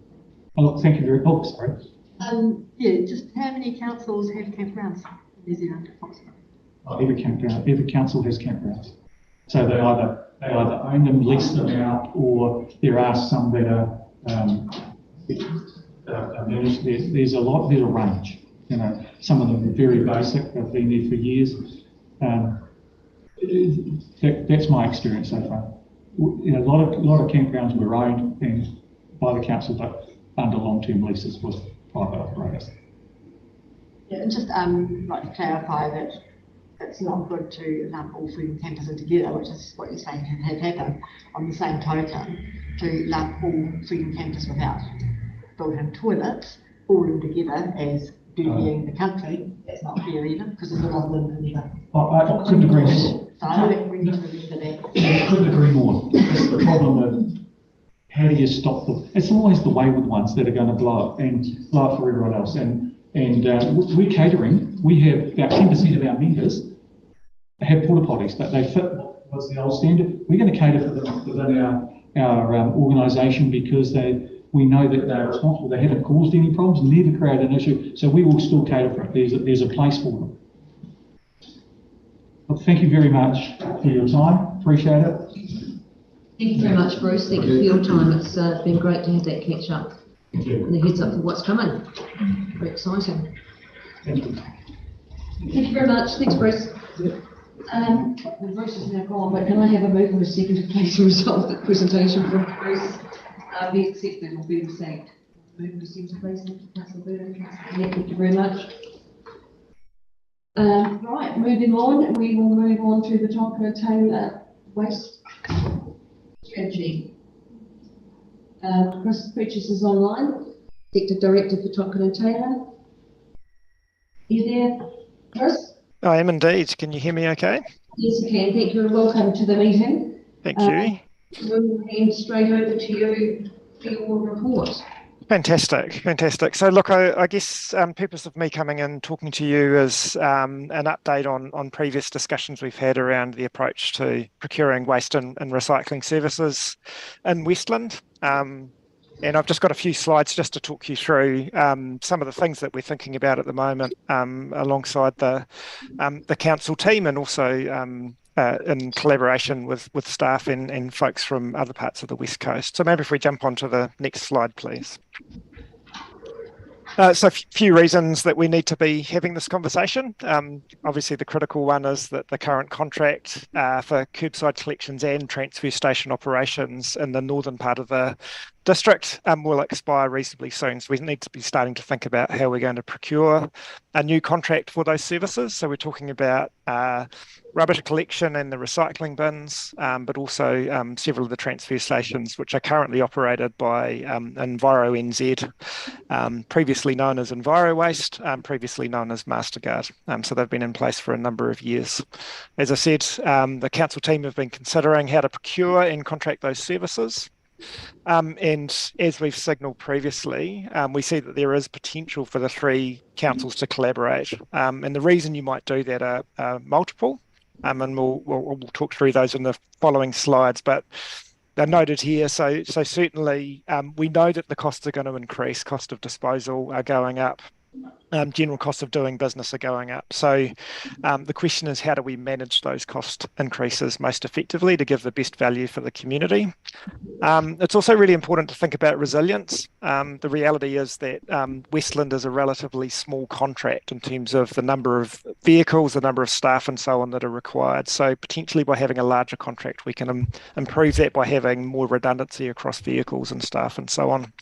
Oh, look, thank you very much. Sorry. Yeah, just how many councils have campgrounds in New Zealand approximately? Every council has campgrounds. So they either own them, lease them out, or there are some that are managed. There's a range. You know, some of them are very basic. They've been there for years. That's my experience so far. You know, a lot of campgrounds were owned and by the council, but under long-term leases with private operators. Yeah, and just like to clarify that it's not good to lump all freedom campers in together, which is what you're saying had happened. On the same token, to lump all freedom campers without built-in toilets all in together as dirtying the country, that's not fair either, because there's a lot of them in there. I couldn't agree more. So I think we need to remember that. I couldn't agree more. That's the problem with how do you stop them? It's always the wayward ones that are going to blow up and blow up for everyone else. And we're catering. We have about 10% of our members have porta potties, but they fit what's the old standard. We're going to cater for them within our organisation because we know that they're responsible. They haven't caused any problems, never created an issue, so we will still cater for it. There's a place for them. Well, thank you very much for your time. Appreciate it. Thank you very much, Bruce. Thank you for your time. It's been great to have that catch up and the heads up for what's coming. Very exciting. Thank you. Thank you very much. Thanks, Bruce. Well, Bruce is now gone, but can I have a move and a second to please resolve the presentation from Bruce? Be accepted or be received. Move and a second, please. Councillor Burton. Thank you very much. Right, moving on, we will move on to the Tonkana Taylor Waste Strategy. Chris Purchase is online, Executive Director for Tonkana Taylor. Are you there, Chris? I am indeed. Can you hear me okay? Yes, I can. Thank you and welcome to the meeting. Thank you. We'll hand straight over to you for your report. Fantastic. So look, I guess purpose of me coming in talking to you is an update on previous discussions we've had around the approach to procuring waste and recycling services in Westland. And I've just got a few slides just to talk you through some of the things that we're thinking about at the moment alongside the council team and also in collaboration with staff and folks from other parts of the West Coast. So maybe if we jump onto the next slide, please. So a few reasons that we need to be having this conversation. Obviously, the critical one is that the current contract for curbside collections and transfer station operations in the northern part of the district will expire reasonably soon. So we need to be starting to think about how we're going to procure a new contract for those services. So we're talking about rubbish collection and the recycling bins, but also several of the transfer stations, which are currently operated by Enviro NZ, previously known as Enviro Waste, previously known as Masterguard. So they've been in place for a number of years. As I said, the council team have been considering how to procure and contract those services. And as we've signalled previously, we see that there is potential for the three councils to collaborate. And the reason you might do that are multiple. And we'll talk through those in the following slides, but they're noted here. So certainly we know that the costs are going to increase. Cost of disposal are going up. General costs of doing business are going up. So the question is, how do we manage those cost increases most effectively to give the best value for the community? It's also really important to think about resilience. The reality is that Westland is a relatively small contract in terms of the number of vehicles, the number of staff and so on that are required. So potentially by having a larger contract, we can improve that by having more redundancy across vehicles and staff and so on.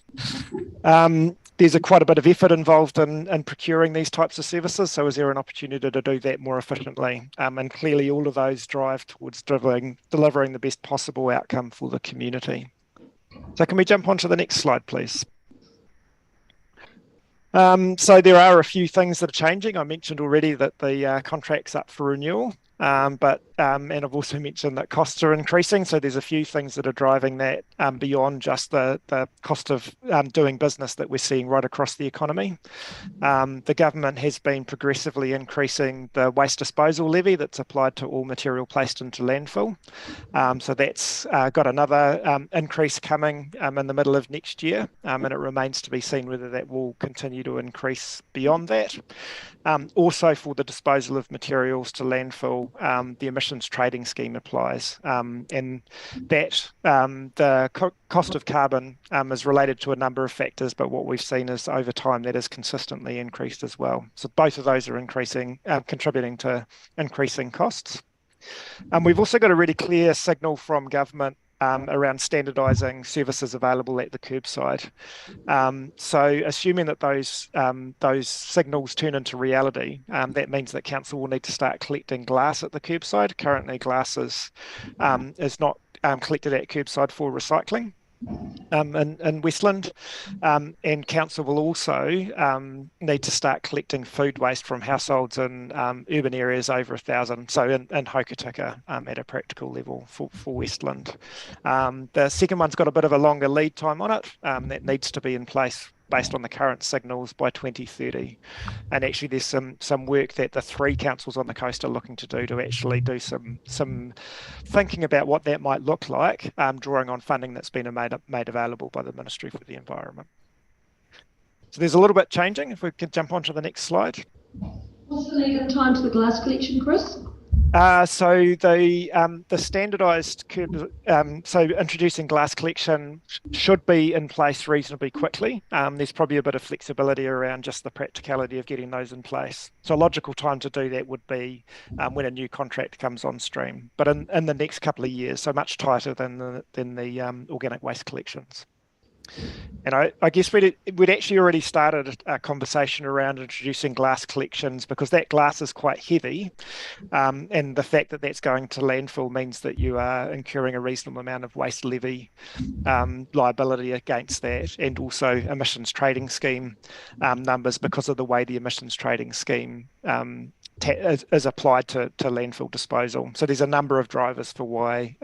There's quite a bit of effort involved in procuring these types of services. So is there an opportunity to do that more efficiently? And clearly all of those drive towards delivering the best possible outcome for the community. So can we jump on to the next slide, please? So there are a few things that are changing. I mentioned already that the contract's up for renewal. And I've also mentioned that costs are increasing. So there's a few things that are driving that beyond just the cost of doing business that we're seeing right across the economy. The government has been progressively increasing the waste disposal levy that's applied to all material placed into landfill. So that's got another increase coming in the middle of next year. And it remains to be seen whether that will continue to increase beyond that. Also for the disposal of materials to landfill, the emissions trading scheme applies, and that the cost of carbon is related to a number of factors, but what we've seen is over time that has consistently increased as well. So both of those are increasing, contributing to increasing costs. We've also got a really clear signal from government around standardising services available at the curbside. So assuming that those signals turn into reality, that means that council will need to start collecting glass at the curbside. Currently glass is not collected at curbside for recycling. in Westland, and council will also need to start collecting food waste from households in urban areas over 1,000, so in Hokitika at a practical level for Westland. The second one's got a bit of a longer lead time on it that needs to be in place based on the current signals by 2030. And actually there's some work that the 3 councils on the coast are looking to do actually some thinking about what that might look like, drawing on funding that's been made available by the Ministry for the Environment. So there's a little bit changing. If we can jump onto the next slide. What's the lead in time to the glass collection, Chris? So the standardised so introducing glass collection should be in place reasonably quickly. There's probably a bit of flexibility around just the practicality of getting those in place. So a logical time to do that would be when a new contract comes on stream, but in the next couple of years, so much tighter than the organic waste collections. And I guess we'd actually already started a conversation around introducing glass collections because that glass is quite heavy, and the fact that that's going to landfill means that you are incurring a reasonable amount of waste levy liability against that, and also emissions trading scheme numbers because of the way the emissions trading scheme is applied to landfill disposal. So there's a number of drivers for why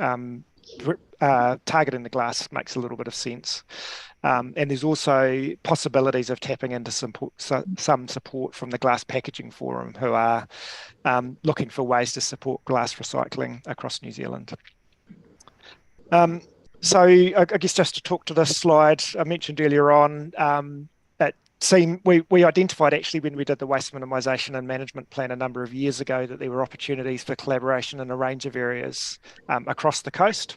targeting the glass makes a little bit of sense. And there's also possibilities of tapping into some support from the Glass Packaging Forum, who are looking for ways to support glass recycling across New Zealand. So I guess just to talk to this slide, I mentioned earlier on, we identified actually when we did the waste minimisation and management plan a number of years ago that there were opportunities for collaboration in a range of areas across the coast.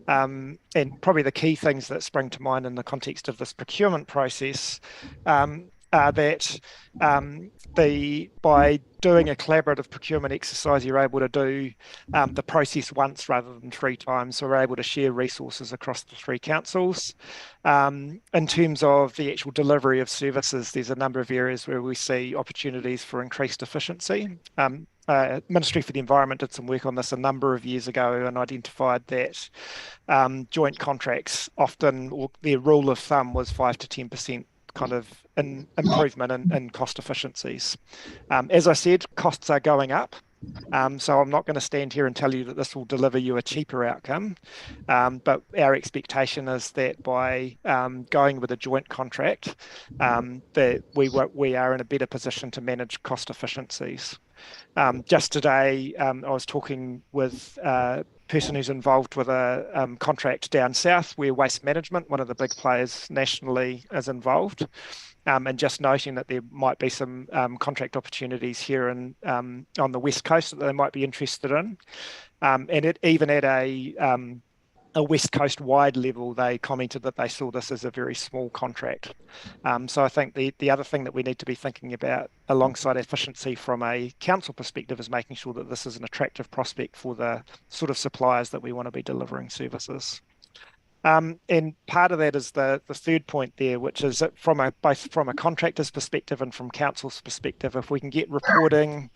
And probably the key things that spring to mind in the context of this procurement process are that by doing a collaborative procurement exercise, you're able to do the process once rather than 3 times. So we're able to share resources across the 3 councils. In terms of the actual delivery of services, there's a number of areas where we see opportunities for increased efficiency. Ministry for the Environment did some work on this a number of years ago and identified that joint contracts often, or their rule of thumb was 5 to 10% kind of improvement in cost efficiencies. As I said, costs are going up. So I'm not going to stand here and tell you that this will deliver you a cheaper outcome. But our expectation is that by going with a joint contract, that we are in a better position to manage cost efficiencies. Just today, I was talking with a person who's involved with a contract down south where Waste Management, one of the big players nationally, is involved. And just noting that there might be some contract opportunities here on the West Coast that they might be interested in. And even at a West Coast wide level, they commented that they saw this as a very small contract. So I think the other thing that we need to be thinking about alongside efficiency from a council perspective is making sure that this is an attractive prospect for the sort of suppliers that we want to be delivering services. And part of that is the third point there, which is that both from a contractor's perspective and from council's perspective, if we can get reporting,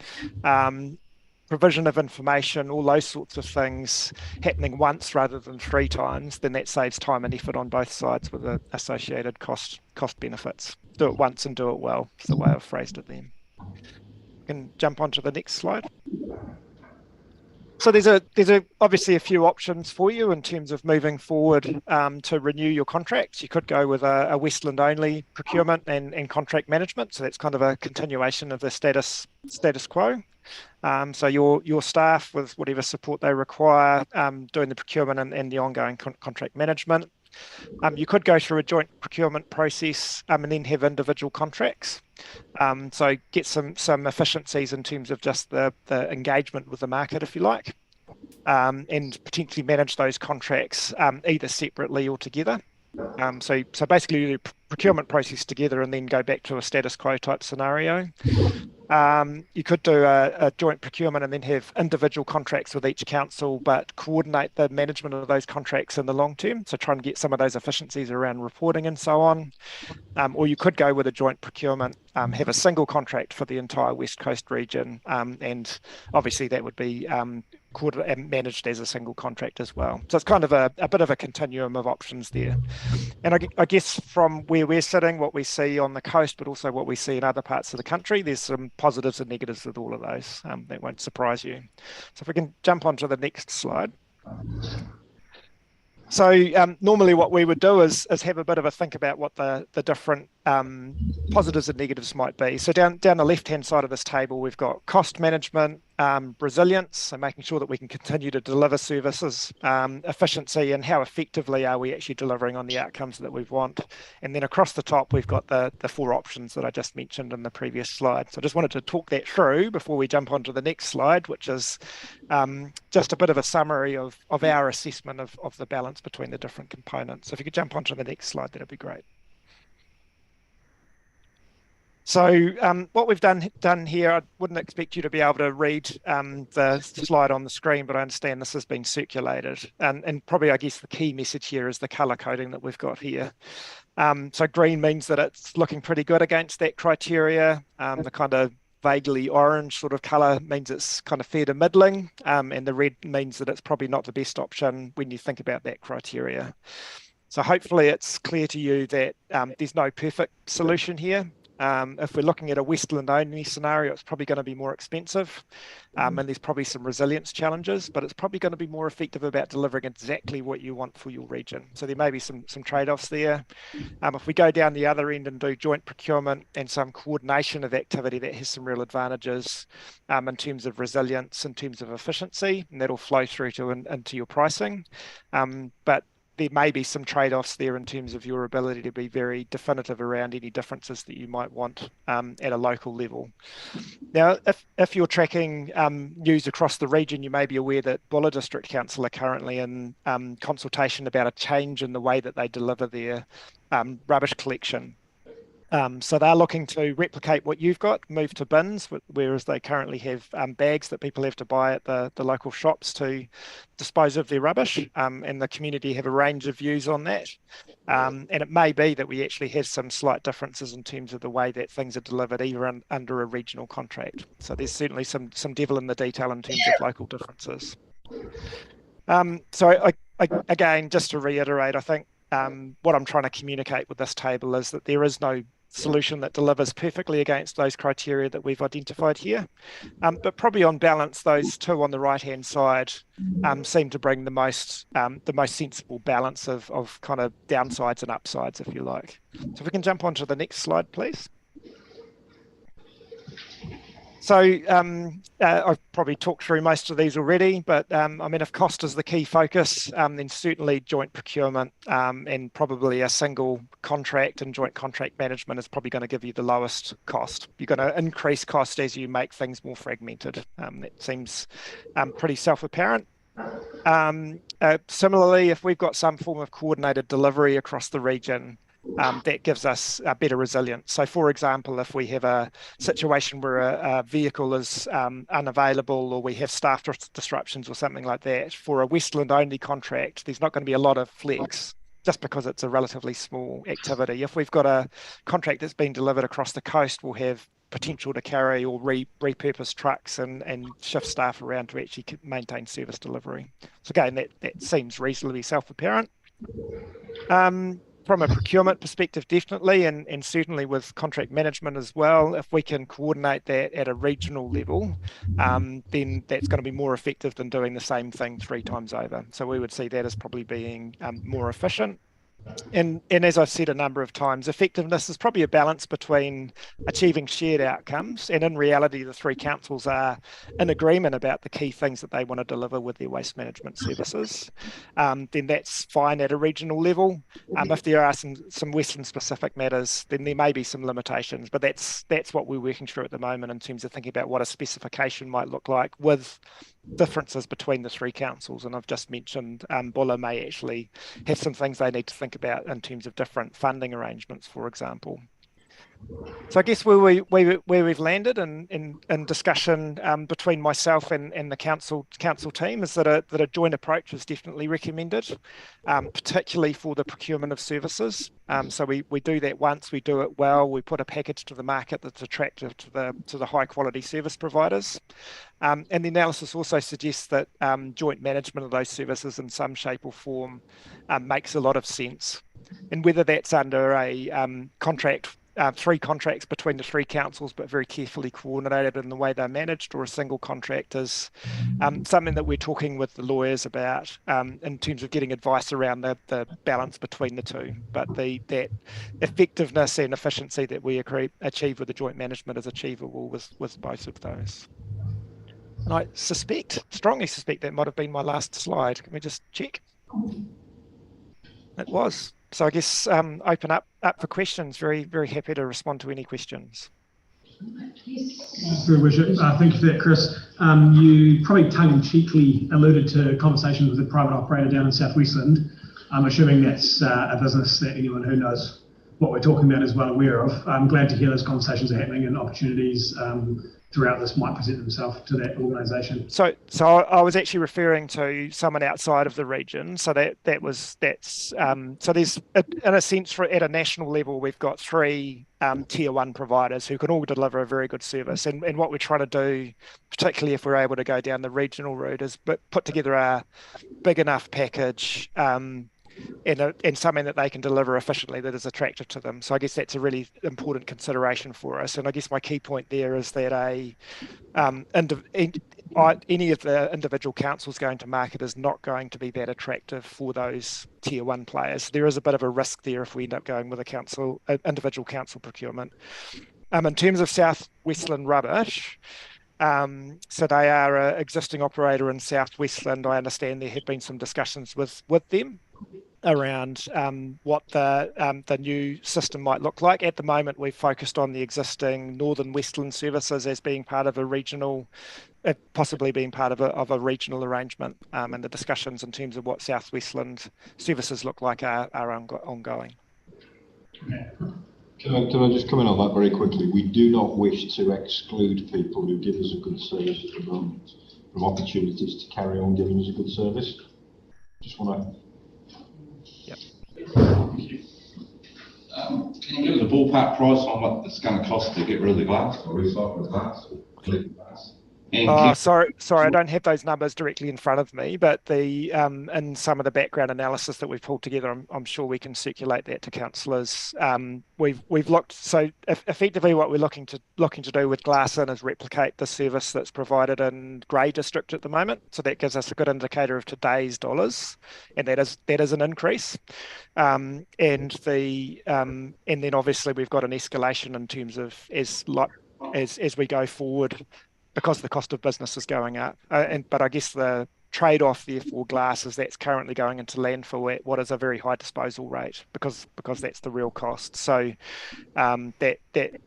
provision of information, all those sorts of things happening once rather than 3 times, then that saves time and effort on both sides with the associated cost benefits. Do it once and do it well, is the way I've phrased it then. We can jump on to the next slide. So there's obviously a few options for you in terms of moving forward to renew your contracts. You could go with a Westland only procurement and contract management. So that's kind of a continuation of the status quo. So your staff, with whatever support they require, doing the procurement and the ongoing contract management. You could go through a joint procurement process and then have individual contracts. So get some efficiencies in terms of just the engagement with the market, if you like, and potentially manage those contracts either separately or together. So basically you do procurement process together and then go back to a status quo type scenario. You could do a joint procurement and then have individual contracts with each council, but coordinate the management of those contracts in the long term. So try and get some of those efficiencies around reporting and so on. Or you could go with a joint procurement, have a single contract for the entire West Coast region. And obviously that would be managed as a single contract as well. So it's kind of a bit of a continuum of options there. And I guess from where we're sitting, what we see on the coast, but also what we see in other parts of the country, there's some positives and negatives with all of those. That won't surprise you. So if we can jump on to the next slide. So normally what we would do is have a bit of a think about what the different positives and negatives might be. So down the left-hand side of this table, we've got cost management, resilience, so making sure that we can continue to deliver services, efficiency, and how effectively are we actually delivering on the outcomes that we want. And then across the top, we've got the 4 options that I just mentioned in the previous slide. So I just wanted to talk that through before we jump onto the next slide, which is just a bit of a summary of our assessment of the balance between the different components. So if you could jump onto the next slide, that'd be great. So what we've done here, I wouldn't expect you to be able to read the slide on the screen, but I understand this has been circulated. And probably, I guess, the key message here is the colour coding that we've got here. So green means that it's looking pretty good against that criteria. The kind of vaguely orange sort of colour means it's kind of fair to middling. And the red means that it's probably not the best option when you think about that criteria. So hopefully it's clear to you that there's no perfect solution here. If we're looking at a Westland only scenario, it's probably going to be more expensive, and there's probably some resilience challenges, but it's probably going to be more effective about delivering exactly what you want for your region. So there may be some trade-offs there. If we go down the other end and do joint procurement and some coordination of activity, that has some real advantages in terms of resilience, in terms of efficiency, and that'll flow through to into your pricing. But there may be some trade-offs there in terms of your ability to be very definitive around any differences that you might want at a local level. Now, if you're tracking news across the region, you may be aware that Buller District Council are currently in consultation about a change in the way that they deliver their rubbish collection. So they're looking to replicate what you've got, move to bins, whereas they currently have bags that people have to buy at the local shops to dispose of their rubbish. And the community have a range of views on that. And it may be that we actually have some slight differences in terms of the way that things are delivered, even under a regional contract. So there's certainly some devil in the detail in terms of local differences. So again, just to reiterate, I think what I'm trying to communicate with this table is that there is no solution that delivers perfectly against those criteria that we've identified here. But probably on balance, those two on the right-hand side seem to bring the most sensible balance of kind of downsides and upsides, if you like. So if we can jump onto the next slide, please. So I've probably talked through most of these already, but I mean, if cost is the key focus, then certainly joint procurement and probably a single contract and joint contract management is probably going to give you the lowest cost. You're going to increase cost as you make things more fragmented. That seems pretty self-apparent. Similarly, if we've got some form of coordinated delivery across the region, that gives us a better resilience. So for example, if we have a situation where a vehicle is unavailable, or we have staff disruptions or something like that, for a Westland only contract, there's not going to be a lot of flex just because it's a relatively small activity. If we've got a contract that's been delivered across the coast, we'll have potential to carry or repurpose trucks and shift staff around to actually maintain service delivery. So again, that seems reasonably self-apparent. From a procurement perspective, definitely, and certainly with contract management as well, if we can coordinate that at a regional level, then that's going to be more effective than doing the same thing 3 times over. So we would see that as probably being more efficient. And as I've said a number of times, effectiveness is probably a balance between achieving shared outcomes, and in reality, the 3 councils are in agreement about the key things that they want to deliver with their waste management services. Then that's fine at a regional level. If there are some Western specific matters, then there may be some limitations, but that's what we're working through at the moment in terms of thinking about what a specification might look like with differences between the 3 councils. And I've just mentioned Buller may actually have some things they need to think about in terms of different funding arrangements, for example. So I guess where we've landed in discussion between myself and the council team is that a joint approach is definitely recommended, particularly for the procurement of services. So we do that once, we do it well, we put a package to the market that's attractive to the high quality service providers. And the analysis also suggests that joint management of those services in some shape or form makes a lot of sense. And whether that's under a contract, 3 contracts between the 3 councils, but very carefully coordinated in the way they're managed, or a single contract is something that we're talking with the lawyers about in terms of getting advice around the balance between the two. But that effectiveness and efficiency that we achieve with the joint management is achievable with both of those. And I strongly suspect that might have been my last slide. Can we just check? It was. So I guess open up for questions. Very, very happy to respond to any questions. Thank you for that, Chris. You probably tongue-in-cheekly alluded to conversations with a private operator down in South Westland. I'm assuming that's a business that anyone who knows what we're talking about is well aware of. I'm glad to hear those conversations are happening and opportunities throughout this might present themselves to that organisation. So I was actually referring to someone outside of the region. So that's so there's in a sense at a national level we've got 3 tier 1 providers who can all deliver a very good service. And what we're trying to do, particularly if we're able to go down the regional route, is put together a big enough package and something that they can deliver efficiently that is attractive to them. So I guess that's a really important consideration for us. And I guess my key point there is that any of the individual councils going to market is not going to be that attractive for those tier 1 players. There is a bit of a risk there if we end up going with individual council procurement. In terms of South Westland Rubbish, so they are an existing operator in South Westland. I understand there have been some discussions with them around what the new system might look like. At the moment, we've focused on the existing Northern Westland services as being part of a regional, possibly being part of a regional arrangement, and the discussions in terms of what South Westland services look like are ongoing. Can I just comment on that very quickly? We do not wish to exclude people who give us a good service at the moment from opportunities to carry on giving us a good service. Just want to. Yep. Can you give us a ballpark price on what it's going to cost to get rid of the glass or recycle the glass or collect the glass? Sorry, I don't have those numbers directly in front of me, but in some of the background analysis that we've pulled together, I'm sure we can circulate that to councillors. We've looked, so effectively what we're looking to do with Glassinn is replicate the service that's provided in Grey District at the moment. So that gives us a good indicator of today's dollars, and that is an increase. And then obviously we've got an escalation in terms of as we go forward, because the cost of business is going up. But I guess the trade-off therefore glass is that's currently going into landfill at what is a very high disposal rate because that's the real cost. So that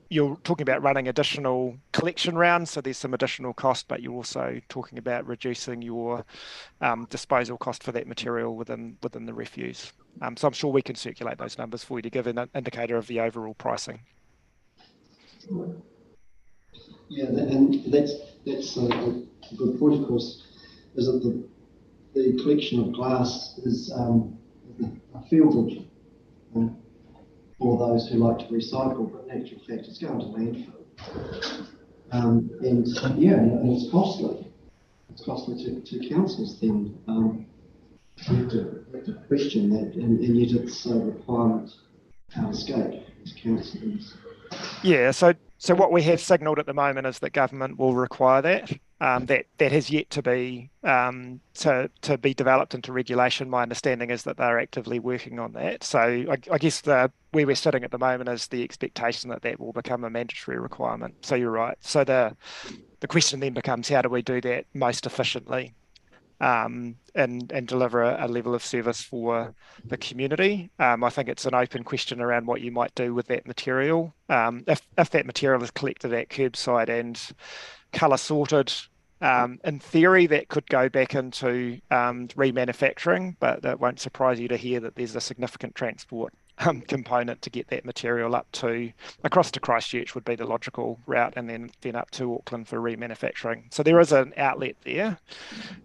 you're talking about running additional collection rounds, so there's some additional cost, but you're also talking about reducing your disposal cost for that material within the refuse. So I'm sure we can circulate those numbers for you to give an indicator of the overall pricing. Yeah, and that's a good point, of course, is that the collection of glass is a fielded for those who like to recycle, but in actual fact it's going to landfill. And it's costly. It's costly to councils then. You have to question that, and yet it's a requirement to escape as councillors. Yeah, so what we have signalled at the moment is that government will require that. That has yet to be to be developed into regulation. My understanding is that they're actively working on that. So I guess where we're sitting at the moment is the expectation that will become a mandatory requirement. So you're right. So the question then becomes, how do we do that most efficiently? And deliver a level of service for the community. I think it's an open question around what you might do with that material. If that material is collected at curbside and colour sorted, in theory that could go back into remanufacturing, but that won't surprise you to hear that there's a significant transport component to get that material up to, across to Christchurch would be the logical route, and then up to Auckland for remanufacturing. So there is an outlet there.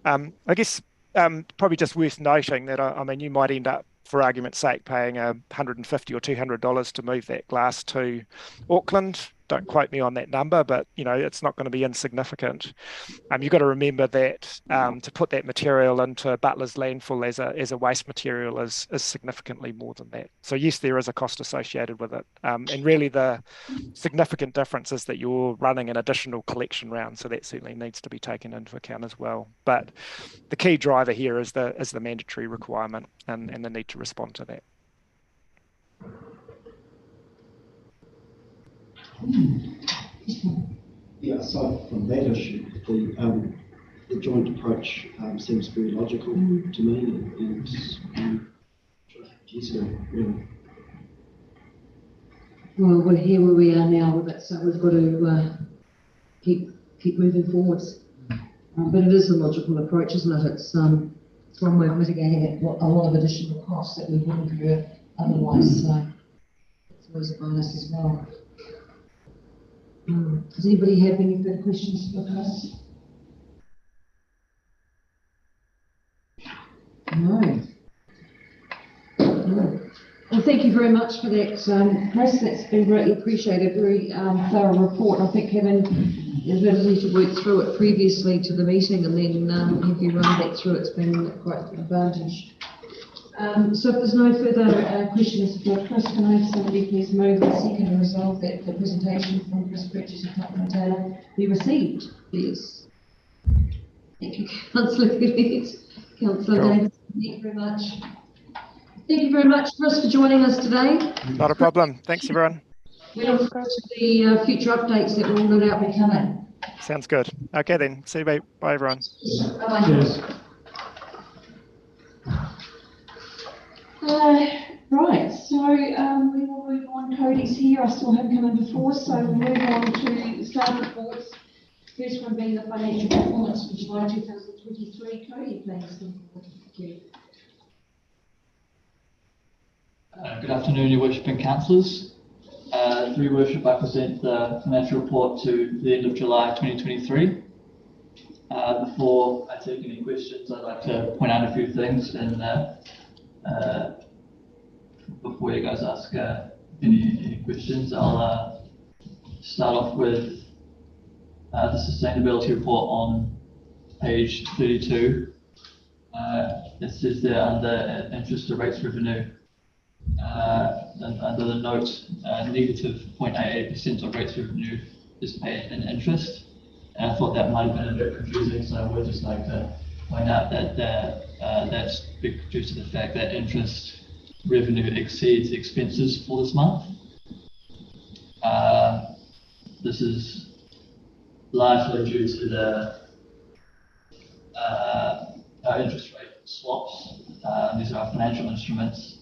I guess probably just worth noting that, I mean, you might end up, for argument's sake, paying $150 or $200 to move that glass to Auckland. Don't quote me on that number, but it's not going to be insignificant. You've got to remember that to put that material into Butler's landfill as a waste material is significantly more than that. So yes, there is a cost associated with it, and really the significant difference is that you're running an additional collection round, so that certainly needs to be taken into account as well. But the key driver here is the mandatory requirement and the need to respond to that. Yeah, aside from that issue, the joint approach seems very logical to me, and really. Well, we're here where we are now with it, so we've got to keep moving forwards. But it is a logical approach, isn't it? It's one way of mitigating a lot of additional costs that we wouldn't incur otherwise. So it's always a bonus as well. Does anybody have any further questions for us? No. Well, thank you very much for that, Chris. That's been greatly appreciated. Very thorough report. I think having the ability to work through it previously to the meeting and then have you run back through it's been quite an advantage. So if there's no further questions for Chris, can I have somebody please move and second and resolve that the presentation from Chris Bridges and Captain Taylor be received, please? Thank you, Councillor Gillett. Councillor Davis, thank you very much. Thank you very much, Chris, for joining us today. Not a problem. Thanks, everyone. We look forward to the future updates that will no doubt be coming. Sounds good. Okay then. See you. Bye, everyone. Bye. Cheers. Right, so we will move on. Cody's here. I saw him come in before, so we'll move on to staff reports. First one being the financial performance for July 2023. Cody, please. Thank you. Good afternoon, your worship and councillors. Through your worship, I present the financial report to the end of July 2023. Before I take any questions, I'd like to point out a few things and before you guys ask any questions, I'll start off with the sustainability report on page 32. It says there under interest to rates revenue, and under the note, negative 0.88% of rates revenue is paid in interest. And I thought that might have been a bit confusing, so I would just like to point out that that's due to the fact that interest revenue exceeds expenses for this month. This is largely due to the interest rate swaps. These are financial instruments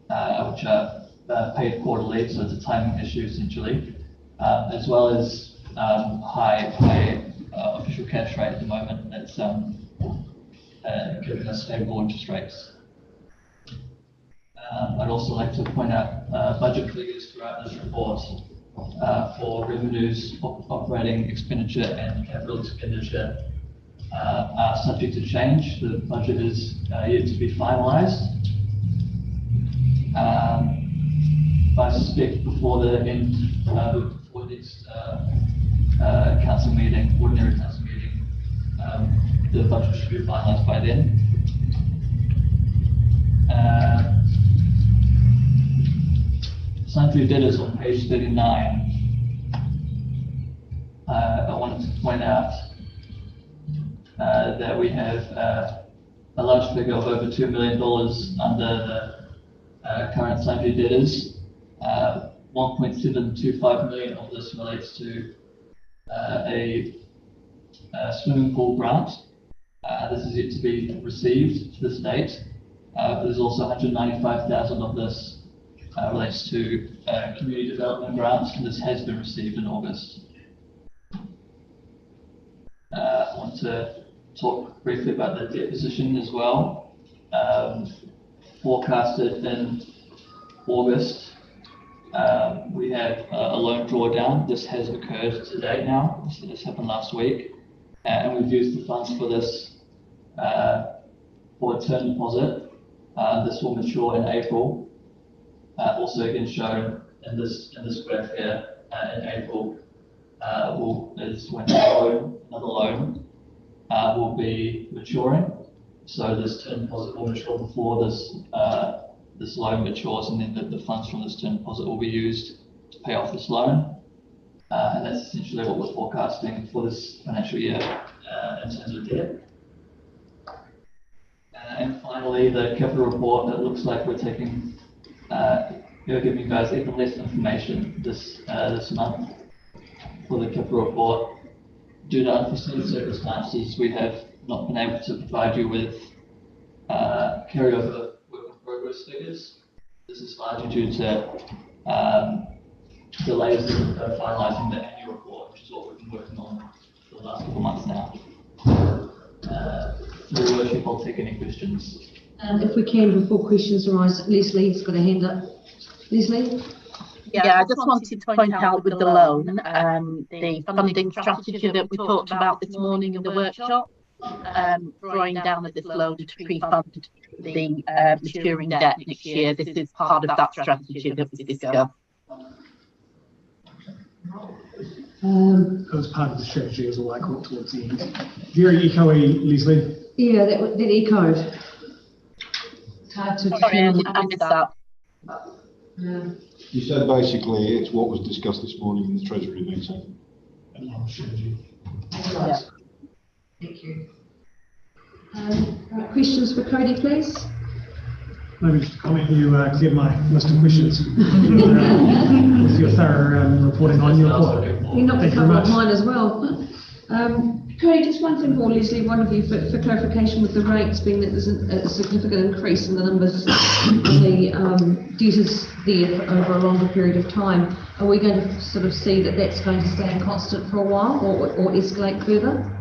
which are paid quarterly, so it's a timing issue essentially, as well as high official cash rate at the moment that's giving us favourable interest rates. I'd also like to point out budget figures throughout this report for revenues, operating expenditure and capital expenditure are subject to change. The budget is yet to be finalised. I suspect before the end, before next council meeting, ordinary council meeting, the budget should be finalised by then. Sundry debtors on page 39. I wanted to point out that we have a large figure of over $2 million under the current sundry debtors. 1.725 million of this relates to a swimming pool grant. This is yet to be received to this date. There's also 195,000 of this relates to community development grants, and this has been received in August. I want to talk briefly about the debt position as well. Forecasted in August, we have a loan drawdown. This has occurred to date now. This happened last week. And we've used the funds for this for a term deposit. This will mature in April. Also again shown in this graph here, in April is when another loan will be maturing. So this term deposit will mature before this loan matures, and then the funds from this term deposit will be used to pay off this loan. And that's essentially what we're forecasting for this financial year in terms of debt. And finally, the capital report. It looks like we're taking, we're giving you guys even less information this month for the capital report. Due to unforeseen circumstances, we have not been able to provide you with carryover work in progress figures. This is largely due to delays in finalising the annual report, which is what we've been working on for the last couple of months now. Your Worship, I'll take any questions. If we can, before questions arise, Leslie's got a hand up. Leslie? Yeah, I just wanted to point out with the loan, the funding strategy that we talked about this morning in the workshop, drawing down of this loan to pre-fund the maturing debt next year. This is part of that strategy that we discussed. That was part of the strategy as well, I caught towards the end. Very echoey, Leslie. Yeah, that echoed. It's hard to... Sorry, I missed that. Yeah. You said basically it's what was discussed this morning in the Treasury meeting. Right. Thank you. Right, questions for Cody, please? Maybe just a comment, you cleared my list of questions with your thorough reporting on your report. You knocked a couple of mine as well. Cody, just one thing more, Leslie, one of you for clarification with the rates, being that there's a significant increase in the numbers of the debtors there over a longer period of time. Are we going to sort of see that that's going to stay constant for a while or escalate further?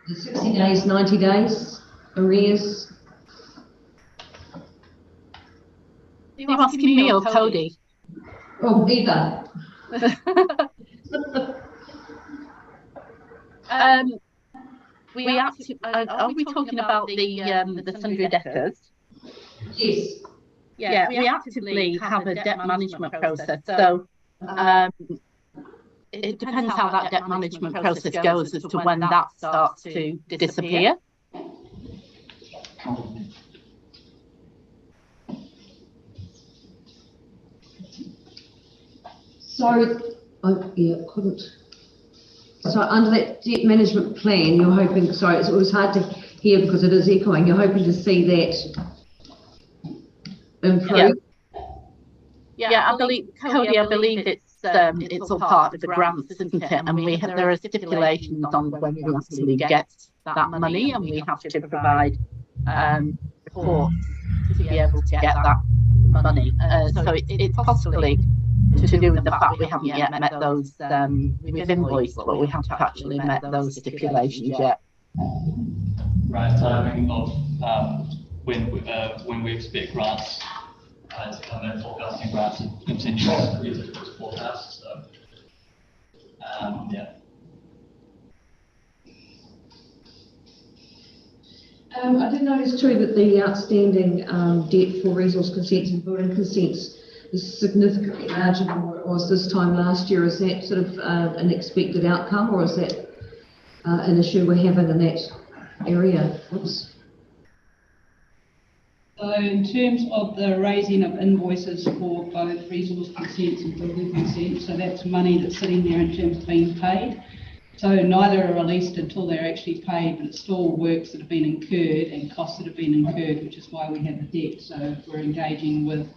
The 60 days, 90 days, arrears? Are you asking me or Cody? Oh, either. We actually, are we talking about the sundry debtors? Yes. Yeah, we actively have a debt management process. So it depends how that debt management process goes as to when that starts to disappear. So, couldn't. So under that debt management plan, you're hoping, sorry, it was hard to hear because it is echoing, you're hoping to see that improve? Yeah, I believe, Cody, I believe it's all part of the grants, isn't it? And there are stipulations on when we actually get that money, and we have to provide reports to be able to get that money. So it's possibly to do with the fact we haven't yet met those, we've invoiced, but we haven't actually met those stipulations yet. Right, timing of when we expect grants to come in, forecasting grants and continue to use it as forecasts. So, yeah. I did notice too that the outstanding debt for resource consents and building consents is significantly larger than what it was this time last year. Is that sort of an expected outcome, or is that an issue we're having in that area? Oops. So in terms of the raising of invoices for both resource consents and building consents, so that's money that's sitting there in terms of being paid. So neither are released until they're actually paid, but it's still works that have been incurred and costs that have been incurred, which is why we have the debt. So we're engaging with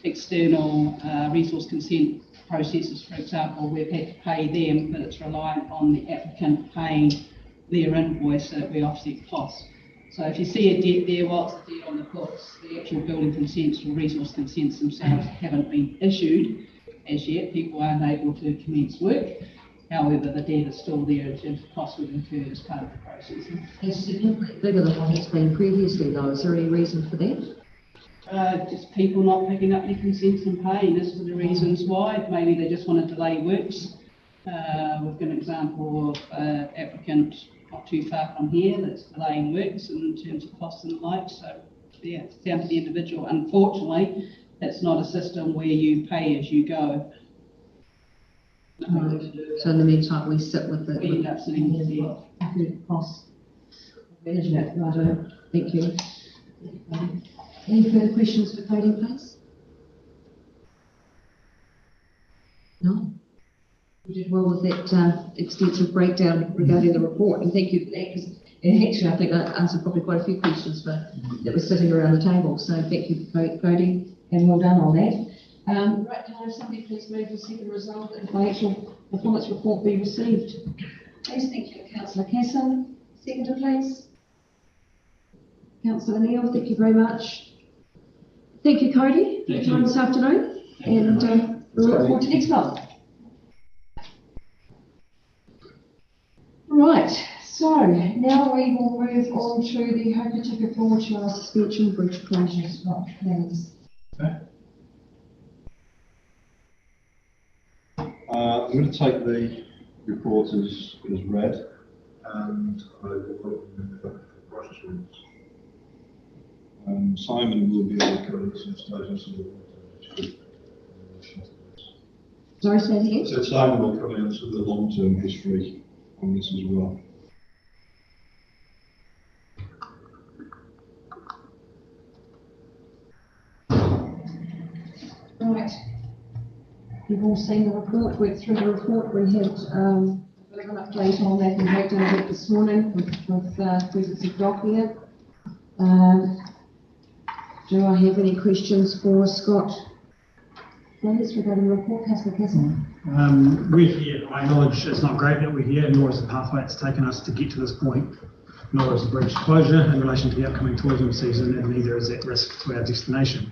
external resource consent processes, for example. We've had to pay them, but it's reliant on the applicant paying their invoice so that we offset costs. So if you see a debt there, whilst the debt on the books, the actual building consents or resource consents themselves haven't been issued as yet. People aren't able to commence work. However, the debt is still there in terms of costs we've incurred as part of the process. It's significantly bigger than what it's been previously, though. Is there any reason for that? Just people not picking up their consents and paying. This is the reasons why. Maybe they just want to delay works. We've got an example of applicant not too far from here that's delaying works in terms of costs and the like. So yeah, it's down to the individual. Unfortunately, that's not a system where you pay as you go. So in the meantime, we sit with the We end up sitting with the costs. Managing it, righto. Thank you. Any further questions for Cody, please? No? You did well with that extensive breakdown regarding the report, and thank you for that, because actually I think that answered probably quite a few questions that were sitting around the table, so thank you for Cody, and well done on that. Right, can I have somebody please move to see the result that the financial performance report be received? Please, thank you, Councillor Casson. Seconder, please. Councillor Neal, thank you very much. Thank you, Cody, for your time this afternoon, and we look forward to next month. Right, so now we will move on to the Hokitika Forward Suspension Bridge closures plans. Okay. I'm going to take the report as read, and I will open for questions. Simon will be able to cover some stages of the Sorry, say it again? So Simon will come into the long-term history on this as well. Right. You've all seen the report, went through the report. We had a bit of an update on that and breakdown of it this morning with presence of Doc here. Do I have any questions for Scott? Please, regarding the report, Councillor Casson. We're here. I acknowledge it's not great that we're here, nor is the pathway it's taken us to get to this point, nor is the bridge closure in relation to the upcoming tourism season, and neither is at risk to our destination.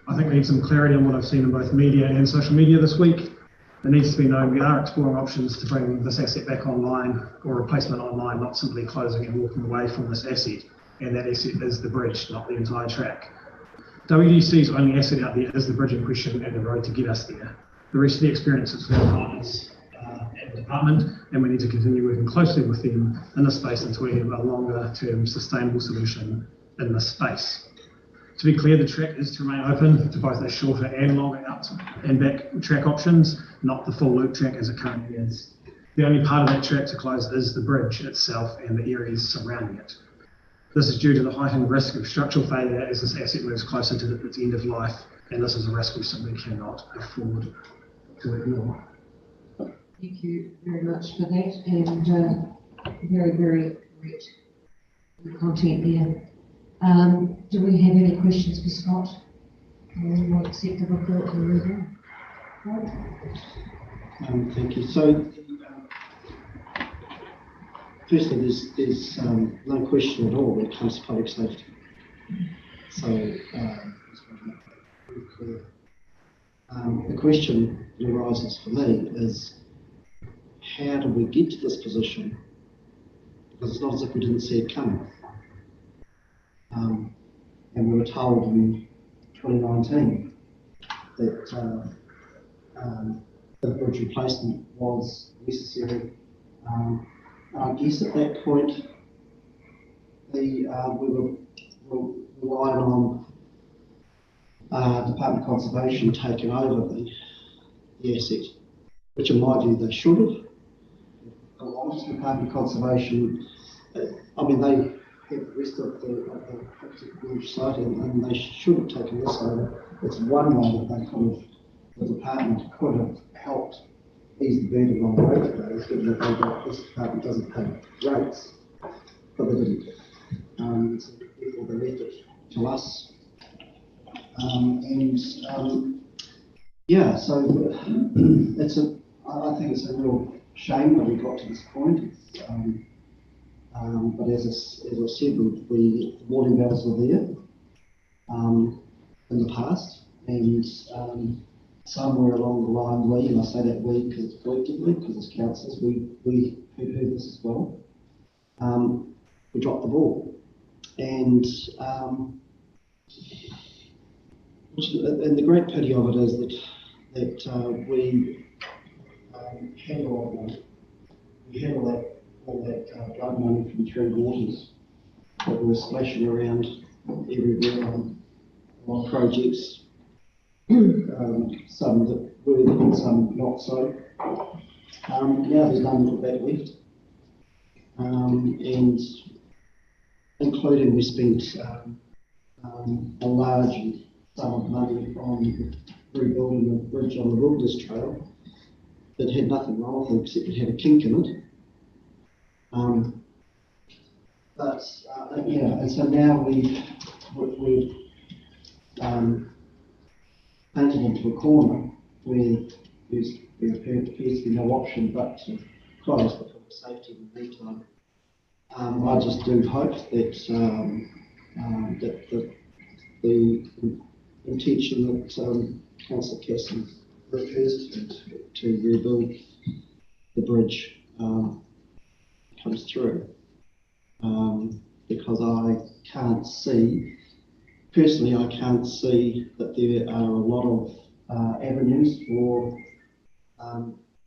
I think we need some clarity on what I've seen in both media and social media this week. There needs to be known we are exploring options to bring this asset back online or replacement online, not simply closing and walking away from this asset. And that asset is the bridge, not the entire track. WDC's only asset out there is the bridge in question and the road to get us there. The rest of the experience is with our partners at the department, and we need to continue working closely with them in this space until we have a longer term sustainable solution in this space. To be clear, the track is to remain open to both a shorter and longer out and back track options, not the full loop track as it currently is. The only part of that track to close is the bridge itself and the areas surrounding it. This is due to the heightened risk of structural failure as this asset moves closer to its end of life, and this is a risk we simply cannot afford to ignore. Thank you very much for that, and very, very correct content there. Do we have any questions for Scott? We'll accept the report and move on. Thank you. So, firstly, there's no question at all when it comes to public safety. So, the question that arises for me is, how do we get to this position? Because it's not as if we didn't see it coming. And we were told in 2019 that the bridge replacement was necessary. I guess at that point, we were relying on Department of Conservation taking over the asset, which in my view they should have. Belongs to the Department of Conservation. I mean, they have the rest of the bridge site, and they should have taken this over. It's one way that they could have, the department could have helped ease the burden on the ratepayers, given that this department doesn't pay rates, but they didn't. So therefore they left it to us. Yeah, so I think it's a real shame that we got to this point. But as I said, the warning bells were there in the past, and somewhere along the line, we, and I say that we because collectively, because as councillors, we heard this as well, we dropped the ball. And the great pity of it is that we had all that drug money from Three Waters that were splashing around everywhere on projects, some that were and some not so. Now there's none of that left, and including we spent a large sum of money on rebuilding the bridge on the Wilderness Trail that had nothing wrong with it except it had a kink in it. And so now we've painted into a corner where there appears to be no option but to close for safety in the meantime. I just do hope that that the intention that Councillor Casson refers to rebuild the bridge comes through, because I can't see, personally I can't see that there are a lot of avenues for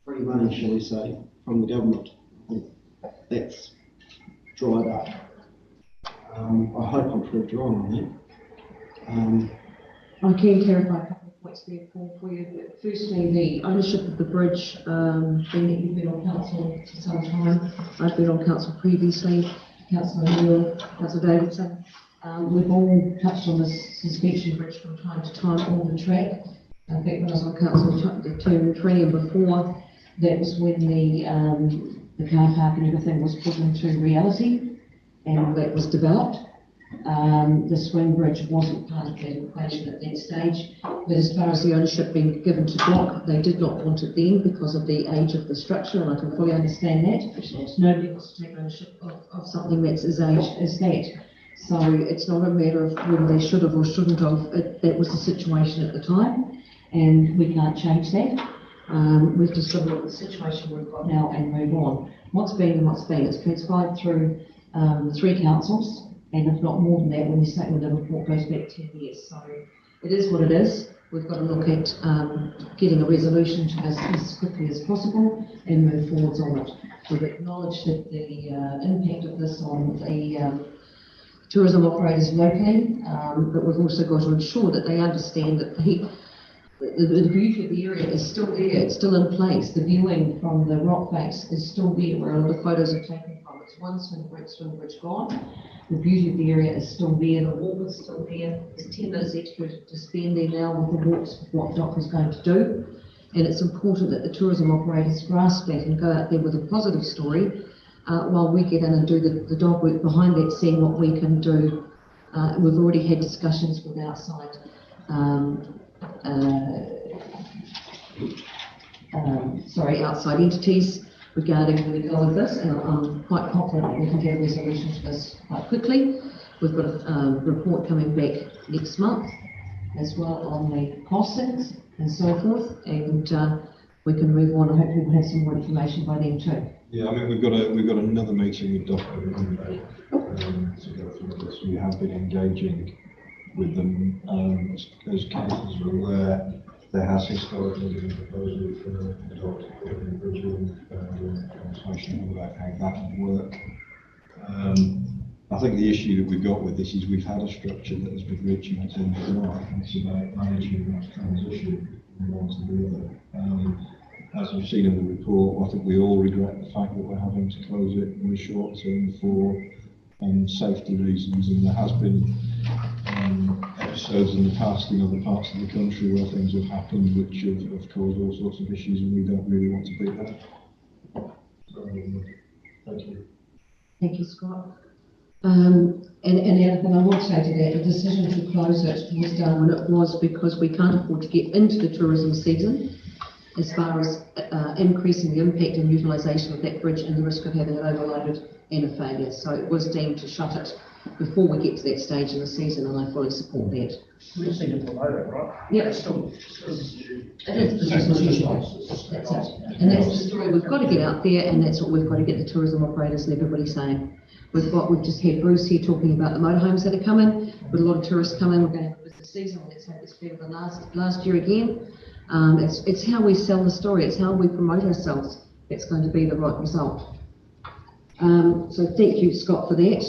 free money, shall we say, from the government. I think that's dried up. I hope I'm proved wrong on that. I can clarify a couple of points there, Paul, for you. Firstly, the ownership of the bridge, being that you've been on council for some time, I've been on council previously, Councillor Neil, Councillor Davidson, we've all touched on this suspension bridge from time to time on the track. I think when I was on council, the term 20 and before, that was when the car park and everything was put into reality and that was developed. The swing bridge wasn't part of that equation at that stage, but as far as the ownership being given to Block, they did not want it then because of the age of the structure, and I can fully understand that. Nobody wants to take ownership of something that's as aged as that. So it's not a matter of whether they should have or shouldn't have. That was the situation at the time, and we can't change that. We've just got to look at the situation we've got now and move on. What's been and what's been. It's transpired through 3 councils, and if not more than that, when the report goes back 10 years. So it is what it is. We've got to look at getting a resolution to this as quickly as possible and move forwards on it. We've acknowledged that the impact of this on the tourism operators locally, but we've also got to ensure that they understand that the beauty of the area is still there, it's still in place. The viewing from the rock face is still there where all the photos are taken from. It's one swing bridge gone. The beauty of the area is still there, the walk is still there. There's 10 minutes extra to spend there now with the walks, with what Doc is going to do. And it's important that the tourism operators grasp that and go out there with a positive story while we get in and do the dog work behind that, seeing what we can do. We've already had discussions with outside outside entities regarding where we go with this, and I'm quite confident that we can get a resolution to this quite quickly. We've got a report coming back next month as well on the costings and so forth, and we can move on and hopefully we'll have some more information by then too. Yeah, I mean, we've got another meeting with DOC over Monday to go through this. We have been engaging with them. As councillors are aware, there has historically been a proposal for adopting a bridge conversation about how that would work. I think the issue that we've got with this is we've had a structure that has been reaching its end of life, and it's about managing that transition from one to the other. As you've seen in the report, I think we all regret the fact that we're having to close it in the short term for safety reasons, and there has been episodes in the past in other parts of the country where things have happened which have caused all sorts of issues, and we don't really want to be there. So, thank you. Thank you, Scott. And the other thing I would say to that, the decision to close it was done when it was because we can't afford to get into the tourism season as far as increasing the impact and utilisation of that bridge and the risk of having it overloaded and a failure. So it was deemed to shut it before we get to that stage in the season, and I fully support that. We just need to promote it, right? Yeah. It's still. It is business as usual. That's it. And that's the story we've got to get out there, and that's what we've got to get the tourism operators and everybody saying. We've just had Bruce here talking about the motorhomes that are coming, with a lot of tourists coming. We're going to have a business season. Let's hope it's better than last year again. It's how we sell the story. It's how we promote ourselves. That's going to be the right result. So thank you, Scott, for that.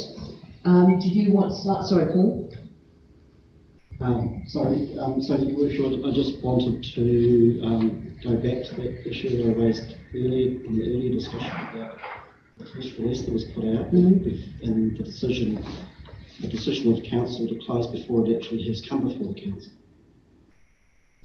Did you want to start? Sorry, Paul. Sorry, so Your Worship, I just wanted to go back to that issue that I raised earlier in the earlier discussion about the press release that was put out and the decision of council to close before it actually has come before the council.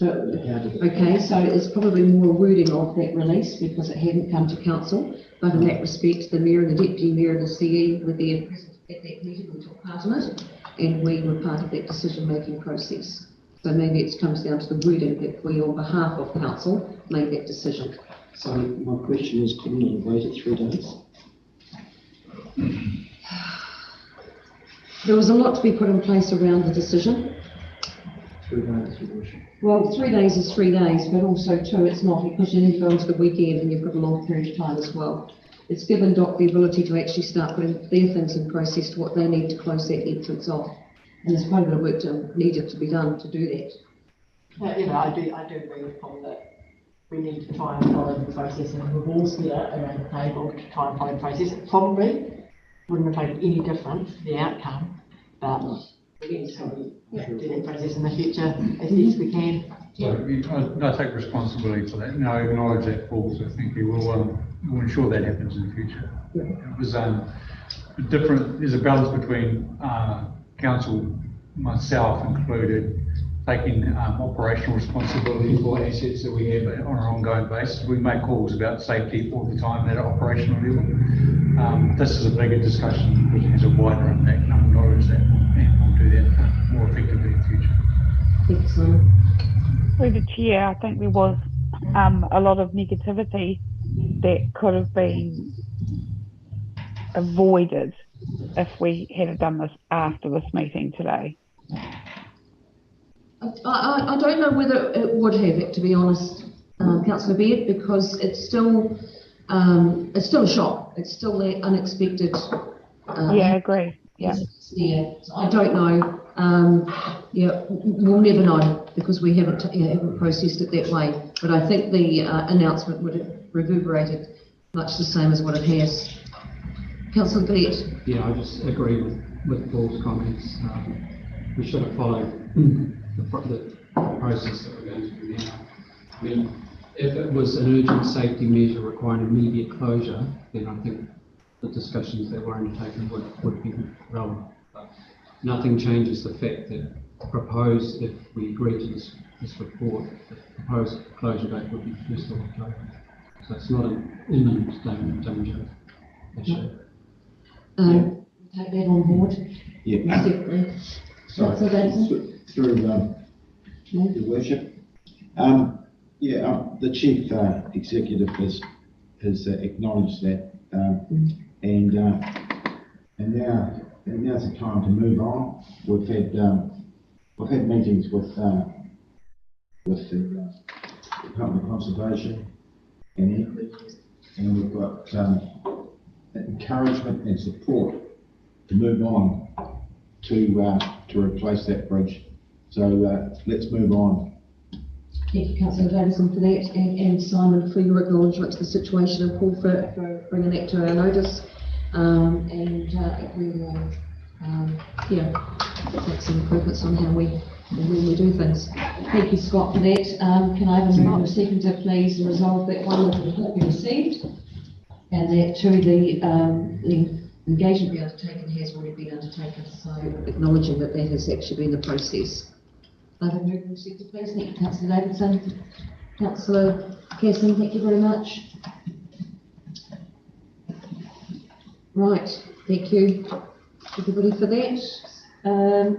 Okay, so it's probably more wording of that release because it hadn't come to council, but in that respect, the mayor and the deputy mayor and the CE were there present at that meeting. We took part in it, and we were part of that decision-making process. So maybe it comes down to the wording that we, on behalf of council, made that decision. So my question is, couldn't it have waited 3 days? There was a lot to be put in place around the decision. 3 days, Your Worship. Well, 3 days is 3 days, but also too, it's not, because you need to go into the weekend and you've got a long period of time as well. It's given DOC the ability to actually start putting their things in process to what they need to close that entrance off. And there's quite a bit of work needed to be done to do that. I do agree with Paul that we need to try and follow the process, and we've all sat around the table to try and follow the process. It probably wouldn't have made any difference to the outcome, but we need to do that process in the future as best we can. So I take responsibility for that. No, I acknowledge that, Paul, so thank you. We'll ensure that happens in the future. It was different. There's a balance between council, myself included, taking operational responsibility for assets that we have on an ongoing basis. We make calls about safety all the time at an operational level. This is a bigger discussion which has a wider impact, and I acknowledge that, and we'll do that more effectively in the future. Thanks, Simon. Through the chair, I think there was a lot of negativity that could have been avoided if we had done this after this meeting today. I don't know whether it would have it, to be honest, Councillor Baird, because it's still a shock. It's still that unexpected. Yeah, I agree. Yeah. Yeah, so I don't know. Yeah, we'll never know because we haven't processed it that way. But I think the announcement would have reverberated much the same as what it has. Councillor Baird. Yeah, I just agree with Paul's comments. We should have followed the process that we're going to do now. I mean, if it was an urgent safety measure requiring immediate closure, then I think the discussions that were undertaken would be relevant. But nothing changes the fact that proposed, if we agree to this report, the proposed closure date would be 1st of October. So it's not an imminent danger issue. Take that on board. Yeah. Definitely. Sorry, through Your Worship. The Chief Executive has acknowledged that, and now's the time to move on. We've had meetings with the Department of Conservation and we've got encouragement and support to move on to replace that bridge. So let's move on. Thank you, Councillor Davison, for that, and Simon for your acknowledgement to the situation, and Paul for bringing that to our notice. Make some improvements on how we do things. Thank you, Scott, for that. Can I have a mover and a seconder, please, and resolve that one that the report be received, and that the engagement be undertaken has already been undertaken, so acknowledging that has actually been the process. I have a mover and a seconder, please. Thank you, Councillor Davidson. Councillor Casson, thank you very much. Right, thank you everybody for that.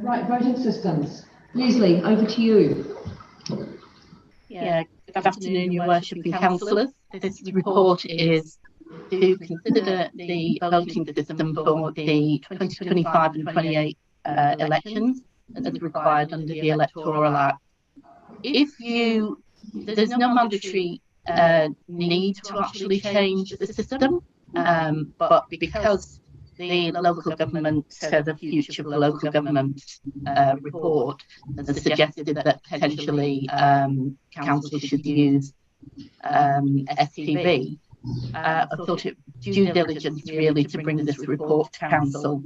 Right, voting systems. Leslie, over to you. Yeah, good afternoon, Your Worship and Councillors. This report is to consider the voting system for the 2025 and 28 elections as required under the Electoral Act. There's no mandatory need to actually change the system, but because the local government, the future local government report has suggested that potentially council should use STB, I thought it due diligence really to bring this report to council.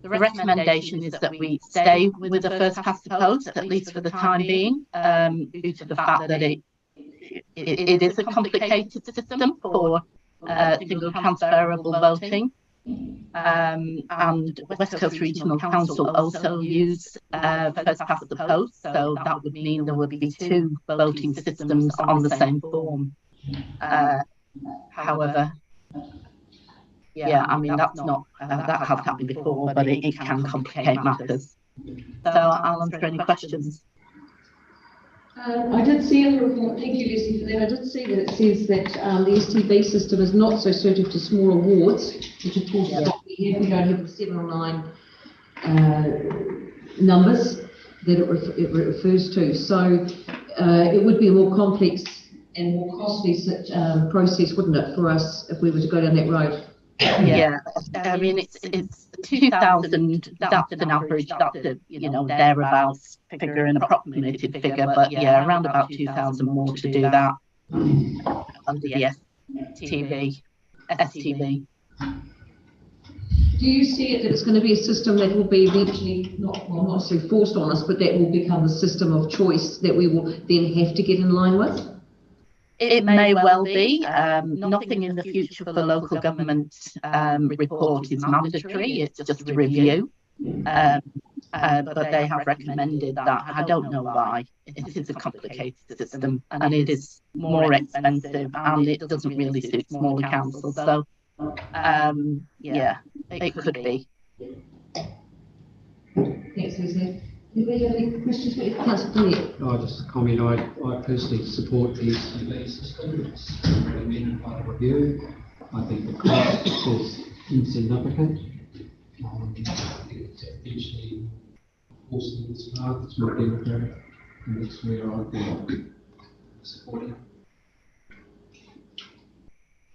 The recommendation is that we stay with the first past the post, at least for the time being, due to the fact that it is a complicated system for single transferable voting. And West Coast Regional Council also use first past the post, so that would mean there would be two voting systems on the same form. However, yeah, I mean, that's not, that has happened before, but it can complicate matters. So I'll answer any questions. I did see in the report, thank you Leslie for that, I did see that it says that the STB system is not so suited to smaller wards, which of course is what we have. We don't have the 7 or 9 numbers that it refers to. So it would be a more complex and more costly process, wouldn't it, for us if we were to go down that road? Yeah, I mean, it's 2,000, that's an average, that's a, thereabouts figure, an approximated figure, but yeah, around about 2,000 more to do that under the STB. Do you see it that it's going to be a system that will be eventually, not so forced on us, but that will become the system of choice that we will then have to get in line with? It may well be. Nothing in the future for the local government report is mandatory. It's just a review. But they have recommended that. I don't know why. It is a complicated system and it is more expensive and it doesn't really suit smaller councils. So, yeah, it could be. Thanks, Lucy. Do we have any questions for Councillor? Just a comment. I personally support the STB system. It's recommended by the review. I think the cost is insignificant. I think it's eventually forcing this path. It's more democratic, and that's where I'd be supporting.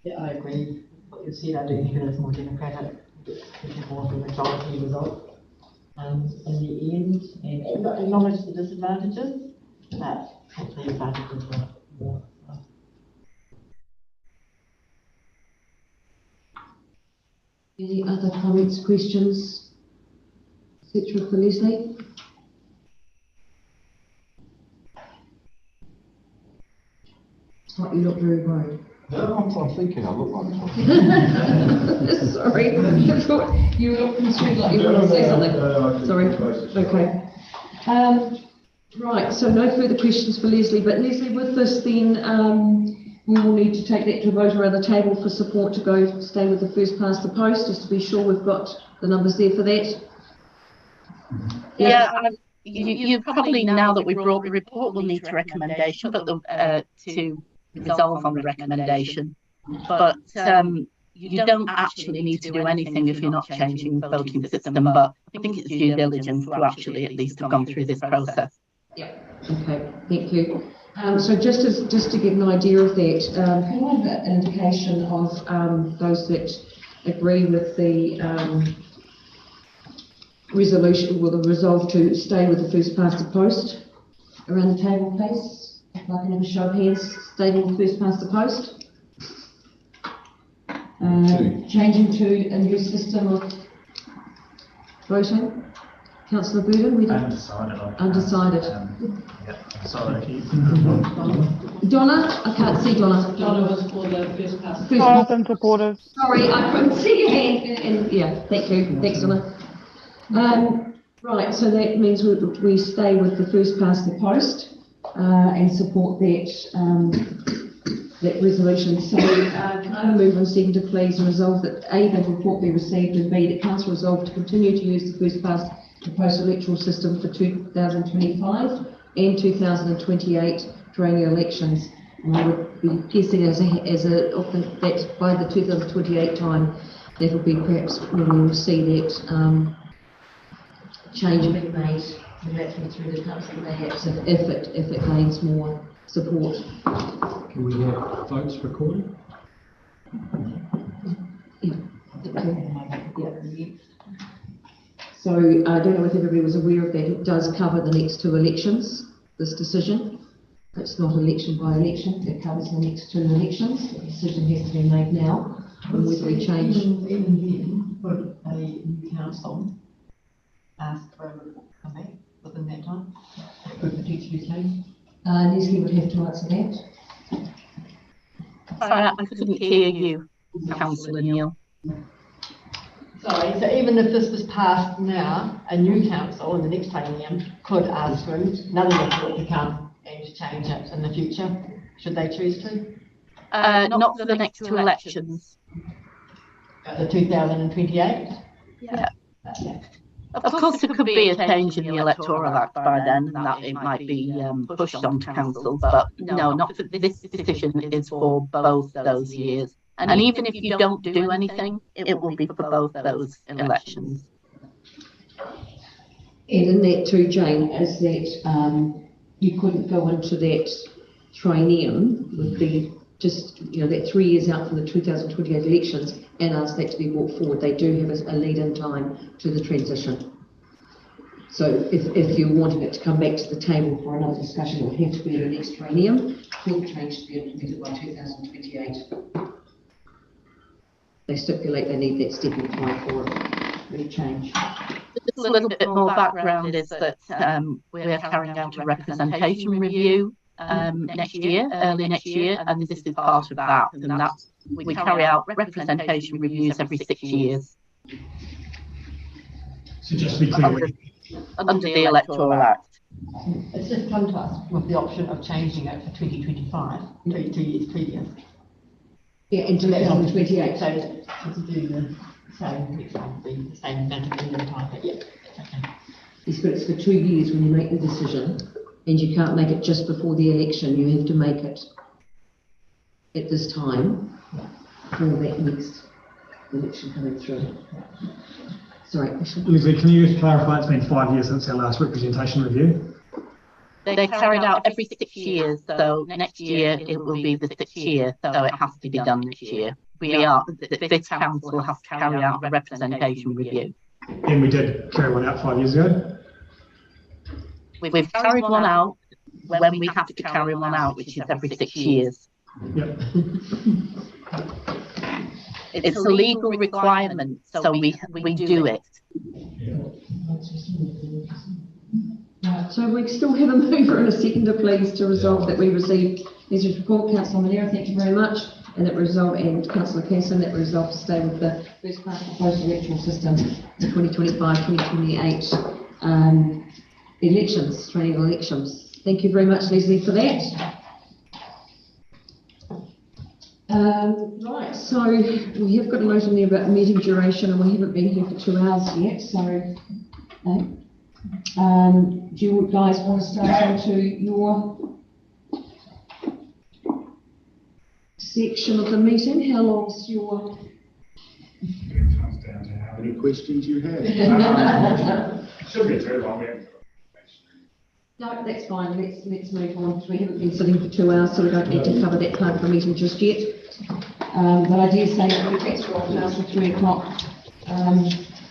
Yeah, I agree. What you see, I do think it is more democratic. It's more of a majority result. In the end, and acknowledge the disadvantages, but hopefully the advantages are more. Any other comments, questions, etc. for Leslie? You look very worried. No, I'm thinking I look like Sorry, I thought you were looking straight like you wanted to say something. Sorry. Okay. Right, so no further questions for Leslie, but Leslie, with this then, we will need to take that to a vote around the table for support to go stay with the first past the post, just to be sure we've got the numbers there for that. Yeah, you probably, now that we've brought the report, will need a recommendation to resolve on the recommendation, but you don't actually need to do anything if you're not changing the voting system, but I think it's due diligence to actually at least have gone through this process. Yeah. Okay, thank you. So just to give an idea of that, can I have an indication of those that agree with the resolution, or the resolve to stay with the first past the post around the table, please? If I can have a show of hands, staying with the first past the post. Changing to a new system of voting. Councillor Burden? Undecided. Undecided. Yeah, sorry. Donna? I can't see Donna. Donna was for the first past. I've been supportive. Sorry, I couldn't see your hand. And yeah, thank you. Thanks, Donna. Right, so that means we stay with the first past the post and support that resolution. So can I move on second to please resolve that A, the report be received, and B, that council resolve to continue to use the first past the post electoral system for 2025 and 2028 during the elections. And I would be guessing that by the 2028 time, that will be perhaps when we will see that change being made directly through the council, perhaps if it gains more support. Can we have votes recorded? Yeah. So I don't know if everybody was aware of that. It does cover the next two elections, this decision. It's not election by election, it covers the next two elections. The decision has to be made now. And whether we change. Even then, would a new council ask for a vote within that time? Could potentially change? Leslie would have to answer that. Sorry, I couldn't hear you, Councillor Neil. Sorry, so even if this was passed now, a new council in the next triennium could ask for another report to come and to change it in the future, should they choose to? Not for the next two elections. The 2028? Yeah. Of course, there could be a change in the Electoral Act by then, and that it might be pushed on to council, but no, not for this decision is for both those years. And even if you don't do anything, it will be for both those elections. And in that too, Jane, is that you couldn't go into that triennium with the just, that 3 years out from the 2028 elections and ask that to be brought forward. They do have a lead-in time to the transition. So if you're wanting it to come back to the table for another discussion, it would have to be in the next triennium for the change to be implemented by 2028. They stipulate they need that stepping time for the change. Just a little bit more background is that we're carrying out a representation review early next year, and this is part of that. And that's, we carry out representation reviews every 6 years. So just to be clear, under the Electoral Act. It's just come to us with the option of changing it for 2025, 2 years previous. Yeah, in 2028. So to do the same, which will be the same amount of time, but yeah, it's okay. Yes, but it's for 2 years when you make the decision, and you can't make it just before the election. You have to make it at this time for that next election coming through. Sorry, Leslie, can you just clarify, it's been 5 years since our last representation review? They're carried out every 6 years, so next year it will be the 6th year, so it has to be done next year. This council has to carry out a representation review. And we did carry one out 5 years ago? We've carried one out when we have to carry one out, which is every 6 years. Yep. It's a legal requirement, so we do it. Right, so we still have a mover and a seconder, please, to resolve that we received Leslie's report. Councillor Monero, thank you very much. And that resolve, and Councillor Casson, that resolve to stay with the first class proposed electoral system, the 2025-2028 elections, triennial elections. Thank you very much, Leslie, for that. Right, so we have got a note in there about meeting duration, and we haven't been here for 2 hours yet, so do you guys want to start into your section of the meeting? How long's your... It comes down to how many questions you have. Should be too long. No, that's fine. Let's move on. We haven't been sitting for 2 hours, so we don't need to cover that part of the meeting just yet. But I do say that we've got off now for 3 o'clock.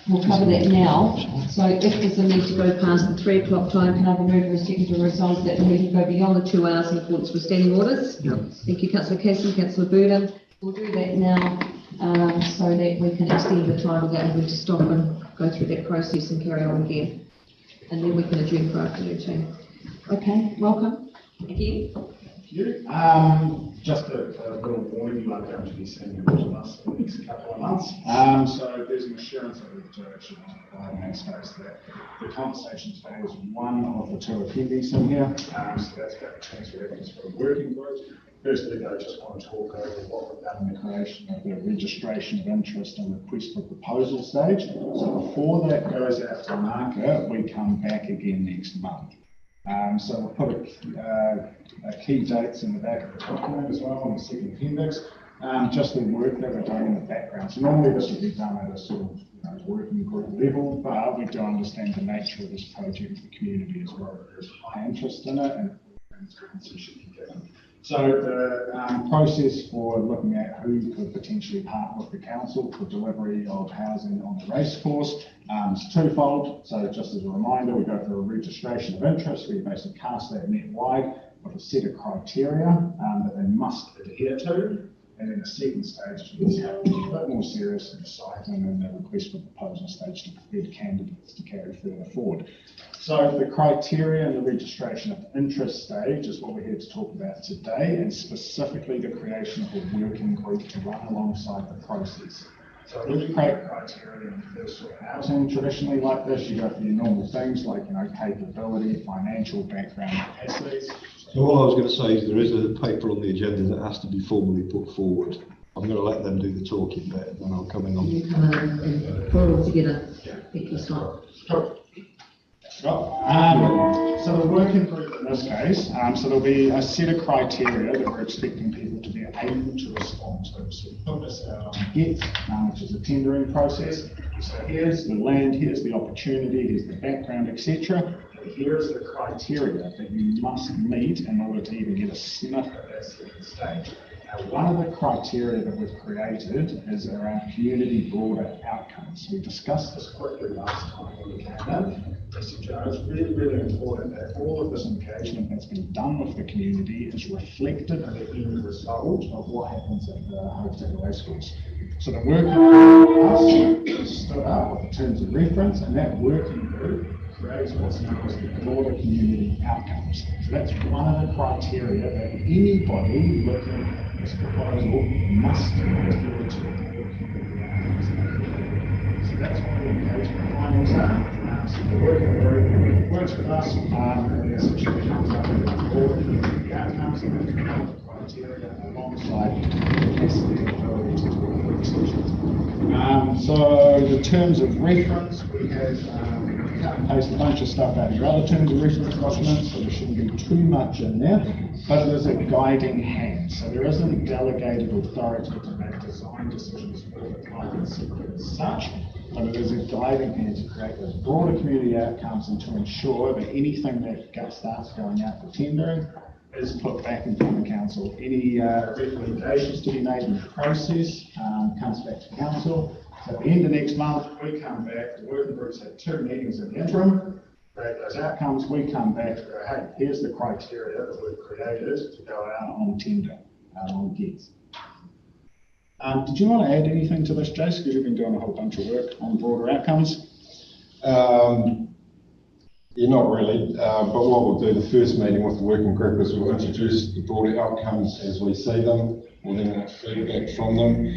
We'll cover that now. So if there's a need to go past the 3 o'clock time, can I have a move for a second to resolve that the meeting go beyond the 2 hours in accordance with standing orders? Yep. Thank you, Councillor Casson, Councillor Burden. We'll do that now so that we can extend the time without having to stop and go through that process and carry on again. And then we can adjourn for afternoon too. Okay, welcome. Thank you. Thank you. Just a little warning, you are going to be seeing us for the next couple of months. So there's an assurance of the direction on the next space that the conversation today is one of the 2 attendees in here. So that's about the transfer evidence for the working group. Firstly, I just want to talk over what we've done in the creation of the registration of interest and request for proposal stage. So before that goes out to market, we come back again next month. So we'll put key dates in the back of the document as well, on the second appendix, just the work that we're doing in the background. So normally this would be done at a sort of working group level, but we do understand the nature of this project, the community as well. There's high interest in it and should be given. So the process for looking at who could potentially partner with the council for delivery of housing on the racecourse is twofold. So just as a reminder, we go through a registration of interest. We basically cast that net wide with a set of criteria that they must adhere to. And then the second stage is a bit more serious and exciting, and the request for proposal stage to preferred candidates to carry further forward. So the criteria and the registration of interest stage is what we're here to talk about today, and specifically the creation of a working group to run alongside the process. So when you create criteria in first sort of housing, traditionally like this, you go for your normal things like, capability, financial background, capacities. So all I was going to say is there is a paper on the agenda that has to be formally put forward. I'm going to let them do the talking bit, and then I'll come in on. You come in and pull it all together. Pick your slot. So the working group in this case, so there'll be a set of criteria that we're expecting people to be able to respond to. So we put this out on GET, which is a tendering process. So here's the land, here's the opportunity, here's the background, etc. Here's the criteria that you must meet in order to even get a sniff at that second stage. Now, one of the criteria that we've created is around community broader outcomes. We discussed this quickly last time when we came in. It's really, really important that all of this engagement that's been done with the community is reflected in the end result of what happens at the Hokitika Racecourse. So the working group has stood up with the terms of reference, and that working group creates what's known as the broader community outcomes. So that's one of the criteria that anybody looking at this proposal must adhere to. So that's what the engagement findings are. So the working group works with us and essentially comes up with the broader community outcomes and the criteria alongside the capacity and ability to deliver solutions. So the terms of reference, we have cut and paste a bunch of stuff out of your other terms of reference documents, so there shouldn't be too much in there, but it is a guiding hand. So there isn't delegated authority to make design decisions for the private sector as such, but it is a guiding hand to create those broader community outcomes and to ensure that anything that starts going out for tendering is put back in front of council. Any recommendations to be made in the process comes back to council. So at the end of next month, we come back, the working group's had 2 meetings in the interim, create those outcomes, we come back and go, hey, here's the criteria that we've created to go out on tender, on GETS. Did you want to add anything to this, Jace, because you've been doing a whole bunch of work on broader outcomes? Yeah, not really, but what we'll do, the first meeting with the working group is we'll introduce the broader outcomes as we see them, we'll then get feedback from them.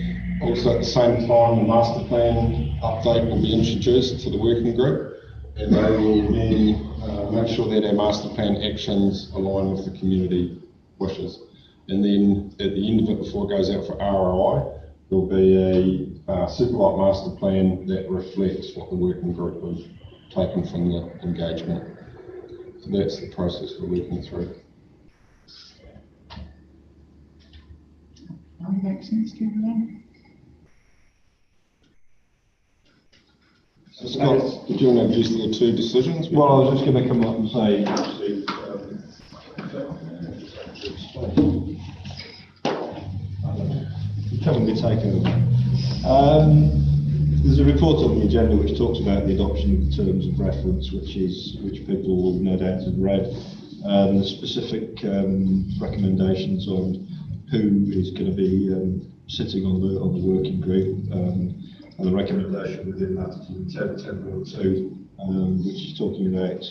Also at the same time, the master plan update will be introduced to the working group, and they will then make sure that our master plan actions align with the community wishes. And then at the end of it, before it goes out for ROI, there'll be a super master plan that reflects what the working group has taken from the engagement. So that's the process we're working through. Makes sense to everyone? So Scott, did you want to introduce the 2 decisions? Well, I was just going to come up and say, haven't been taken. There's a report on the agenda which talks about the adoption of the terms of reference, which people will no doubt have read. The specific recommendations on who is going to be sitting on the working group, and the recommendation within that is 10.2, which is talking about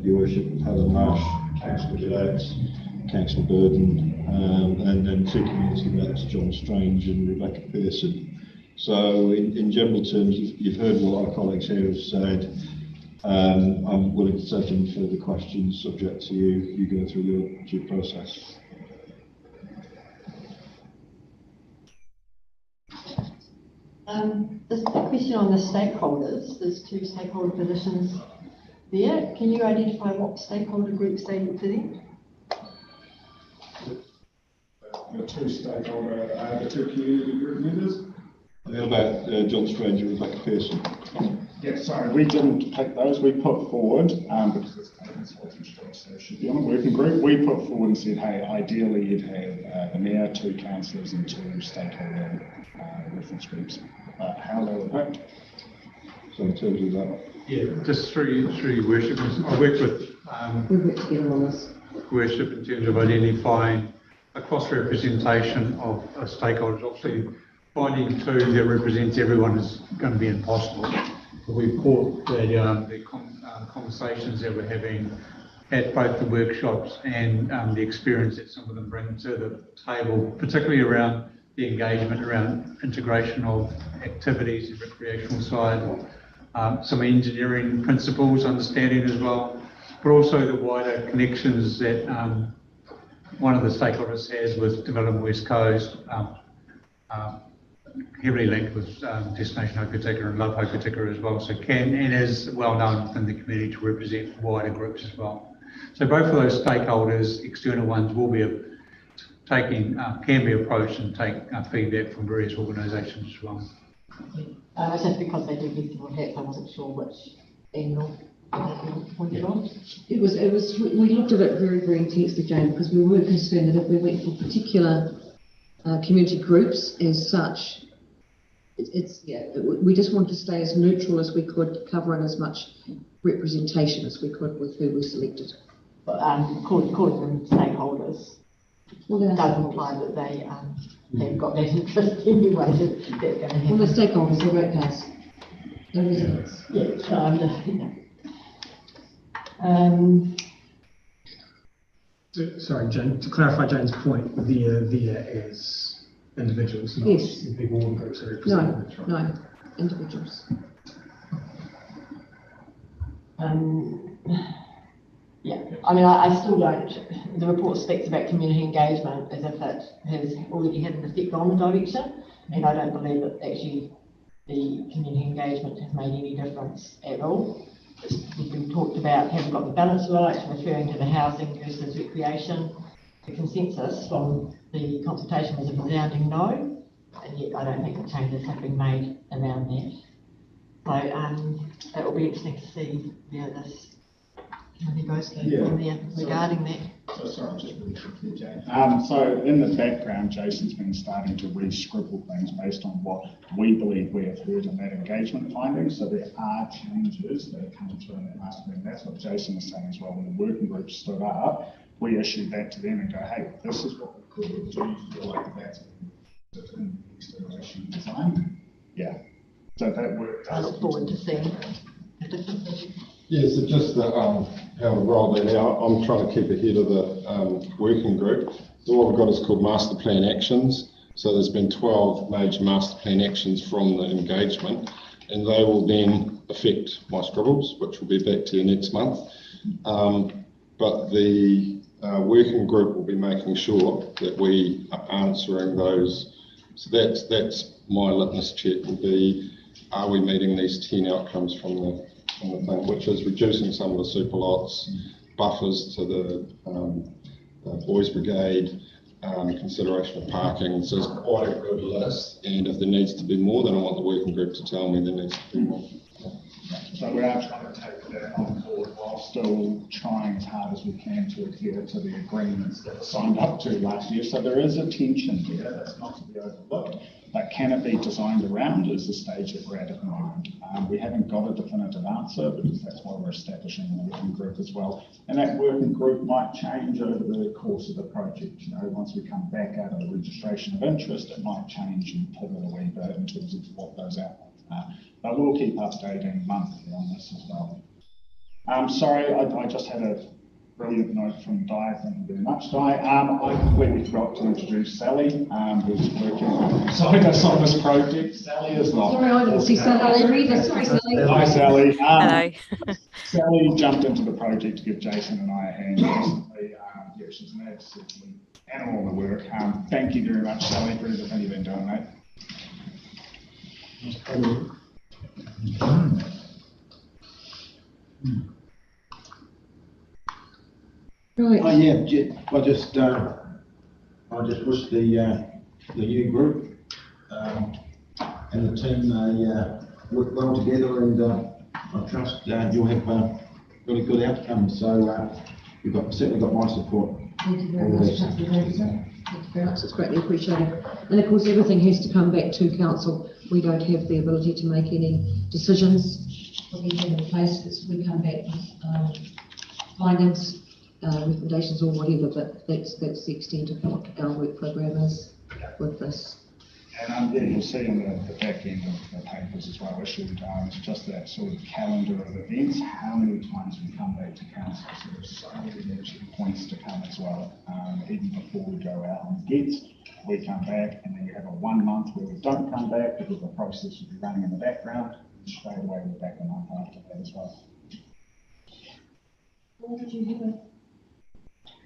your worship of Helen Marsh, Councillor Gillette, Councillor Burden, and then 2 community reps, John Strange and Rebecca Pearson. So in general terms, you've heard what our colleagues here have said. I'm willing to take any further questions subject to you going through your due process. There's a question on the stakeholders. There's 2 stakeholder positions there. Can you identify what stakeholder groups they represent? The two stakeholder, the two community group members. How about John Strange and Rebecca Pearson? Yeah, sorry, we didn't pick those. We put forward, because it's taken so much, so it should be on a working group. We put forward and said, hey, ideally you'd have the mayor, 2 councillors and 2 stakeholder reference groups. How they were picked. So in terms of that. Yeah, just through your worship, I work with We work together on this. worship in terms of identifying a cross-representation of stakeholders. Obviously, finding 2 that represents everyone is going to be impossible. But we thought that the conversations that we're having at both the workshops and the experience that some of them bring to the table, particularly around the engagement around integration of activities, the recreational side, some engineering principles understanding as well, but also the wider connections that one of the stakeholders has with Development West Coast, heavily linked with Destination Hokitika and Love Hokitika as well, so can and is well known within the community to represent wider groups as well. So both of those stakeholders, external ones, will be taking, can be approached and take feedback from various organisations as well. Just because they do festival hats, I wasn't sure which angle pointed on. It was, we looked at it very, very intensely, Jane, because we were concerned that if we went for particular community groups as such, we just wanted to stay as neutral as we could, covering as much representation as we could with who we selected. But calling them stakeholders does imply that they have got that interest anyway. Well, the stakeholders, the workers, the residents. Sorry, Jane, to clarify Jane's point, via as individuals, not Yes. the big warm groups that represent. No, individuals. Yeah, I mean, I still don't, the report speaks about community engagement as if it has already had an effect on the direction, and I don't believe that actually the community engagement has made any difference at all. We've been talked about, haven't got the balance right, referring to the housing versus recreation. The consensus from the consultation was a resounding no, and yet I don't think the changes have been made around that. So it will be interesting to see where this goes from there regarding that. So sorry, just really quickly, Jane. So in the background, Jason's been starting to re-scribble things based on what we believe we have heard in that engagement finding. So there are changes that have come through in that master plan. That's what Jason was saying as well. When the working group stood up, we issued that to them and go, hey, this is what we could do. You feel like that's in consideration design? Yeah. So that worked. I look forward to seeing the differences. Yes, it's just that how to roll that out. I'm trying to keep ahead of the working group. So what we've got is called master plan actions. So there's been 12 major master plan actions from the engagement, and they will then affect my scribbles, which will be back to you next month. But the working group will be making sure that we are answering those. So that's my litmus check will be, are we meeting these 10 outcomes from the thing, which is reducing some of the super lots, buffers to the boys brigade, consideration of parking. So it's quite a good list, and if there needs to be more, then I want the working group to tell me there needs to be more. So we are trying to take that on board while still trying as hard as we can to adhere to the agreements that were signed up to last year. So there is a tension there that's not to be overlooked. But can it be designed around is the stage that we're at the moment. We haven't got a definitive answer because that's why we're establishing a working group as well. And that working group might change over the course of the project. You know, once we come back out of the registration of interest, it might change and pivot a wee bit in terms of what those outcomes are. But we'll keep updating monthly on this as well. Sorry, I just had a brilliant note from Di. Thank you very much, Di. I completely forgot to introduce Sally, who's working on this project. Sally is not. Sorry, I didn't see Sally either. Sorry, Sally. Hi, Sally. Hello. Sally jumped into the project to give Jason and I a hand recently. Yeah, she's an absolutely animal in the work. Thank you very much, Sally, for everything you've been doing, mate. Right. Oh, yeah, I just wish the new group, and the team, work well together, and, I trust, you'll have, really good outcomes, so, certainly got my support. Thank you very much, Councillor Davidson. Thank you very much, it's greatly appreciated. And of course, everything has to come back to council. We don't have the ability to make any decisions for anything in place. We come back with findings, recommendations or whatever, but that's the extent of what our work programme is with this. And yeah, you'll see in the back end of the papers as well issued, it's just that sort of calendar of events, how many times we come back to council. So there's so many actually points to come as well, even before we go out on bids. We come back and then you have a 1 month where we don't come back because the process will be running in the background. And straight away we're back a month after that as well. Paul, did you have a...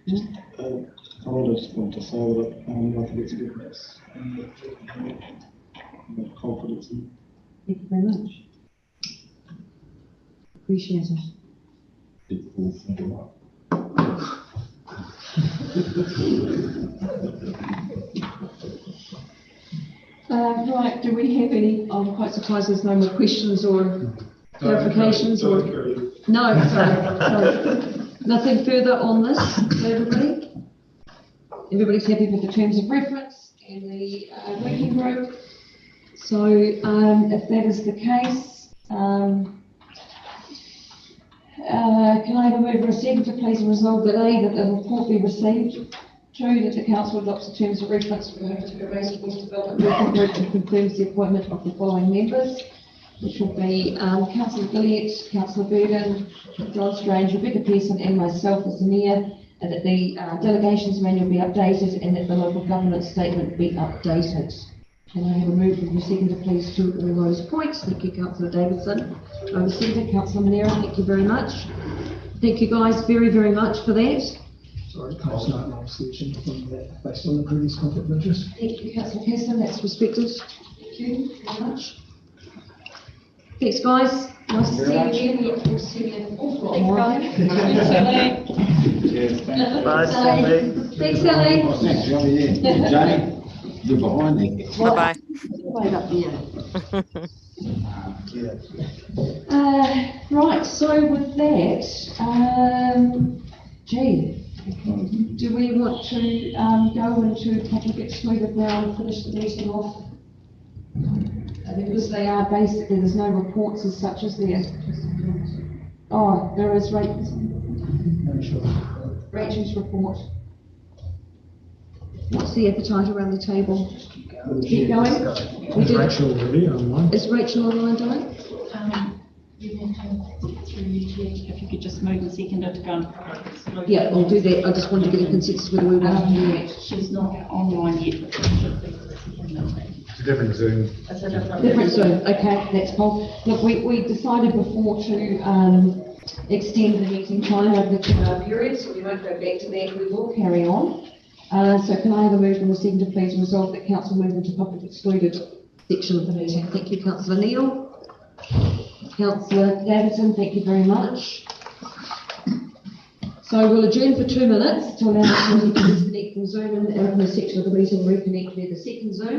I just want to say that I think it's a good mess. Confidence in. Thank you very much. Appreciate it. Right, do we have any, I'm quite surprised there's no more questions or clarifications or... No, sorry. Nothing further on this, everybody? Everybody's happy with the terms of reference and the working group. So if that is the case, can I have a move for a second to please resolve that A, that the report be received, 2, that the council adopts the terms of reference for the Race Course Development Working Group and confirms the appointment of the following members, which will be Councillor Gillett, Councillor Burden, John Strange, Rebecca Pearson and myself as the Mayor, and that the delegations manual be updated and that the local government statement be updated. Can I have a move from the second to please to all those points? Thank you, Councillor Davidson. I'm second, Councillor Monero, thank you very much. Thank you guys very, very much for that. Sorry, Councillor Martin, I'm switching from that based on the previous conflict of interest. Thank you, Councillor Pearson, that's respected. Thank you very much. Thanks, guys. Nice to see you again. We look forward to seeing you an awful lot more. Thanks, Sally. Bye, Sally. Thanks, Sally. Thanks, Johnny. Yeah. Jane, you're behind me. Bye-bye. Right, so with that, gee, do we want to go into public excluded now and finish the meeting off? Because they are basically, there's no reports as such as there. Oh, there is Rachel's report. What's the appetite around the table? Keep going. Is Rachel already online? Is Rachel online, Diane? If you could just move the seconder to go on. Yeah, I'll do that. I just wanted to get a consensus whether we want to do that. She's not online yet. It's a different Zoom. Different Zoom, okay, that's cool. Look, we decided before to extend the meeting time over the 2-hour period, so we won't go back to that. We will carry on. So can I have a move from the second to please resolve that council move into public excluded section of the meeting? Thank you, Councillor Neal. Councillor Davidson, thank you very much. So we'll adjourn for 2 minutes to allow the committee to disconnect from Zoom and from the section of the meeting reconnect via the second Zoom.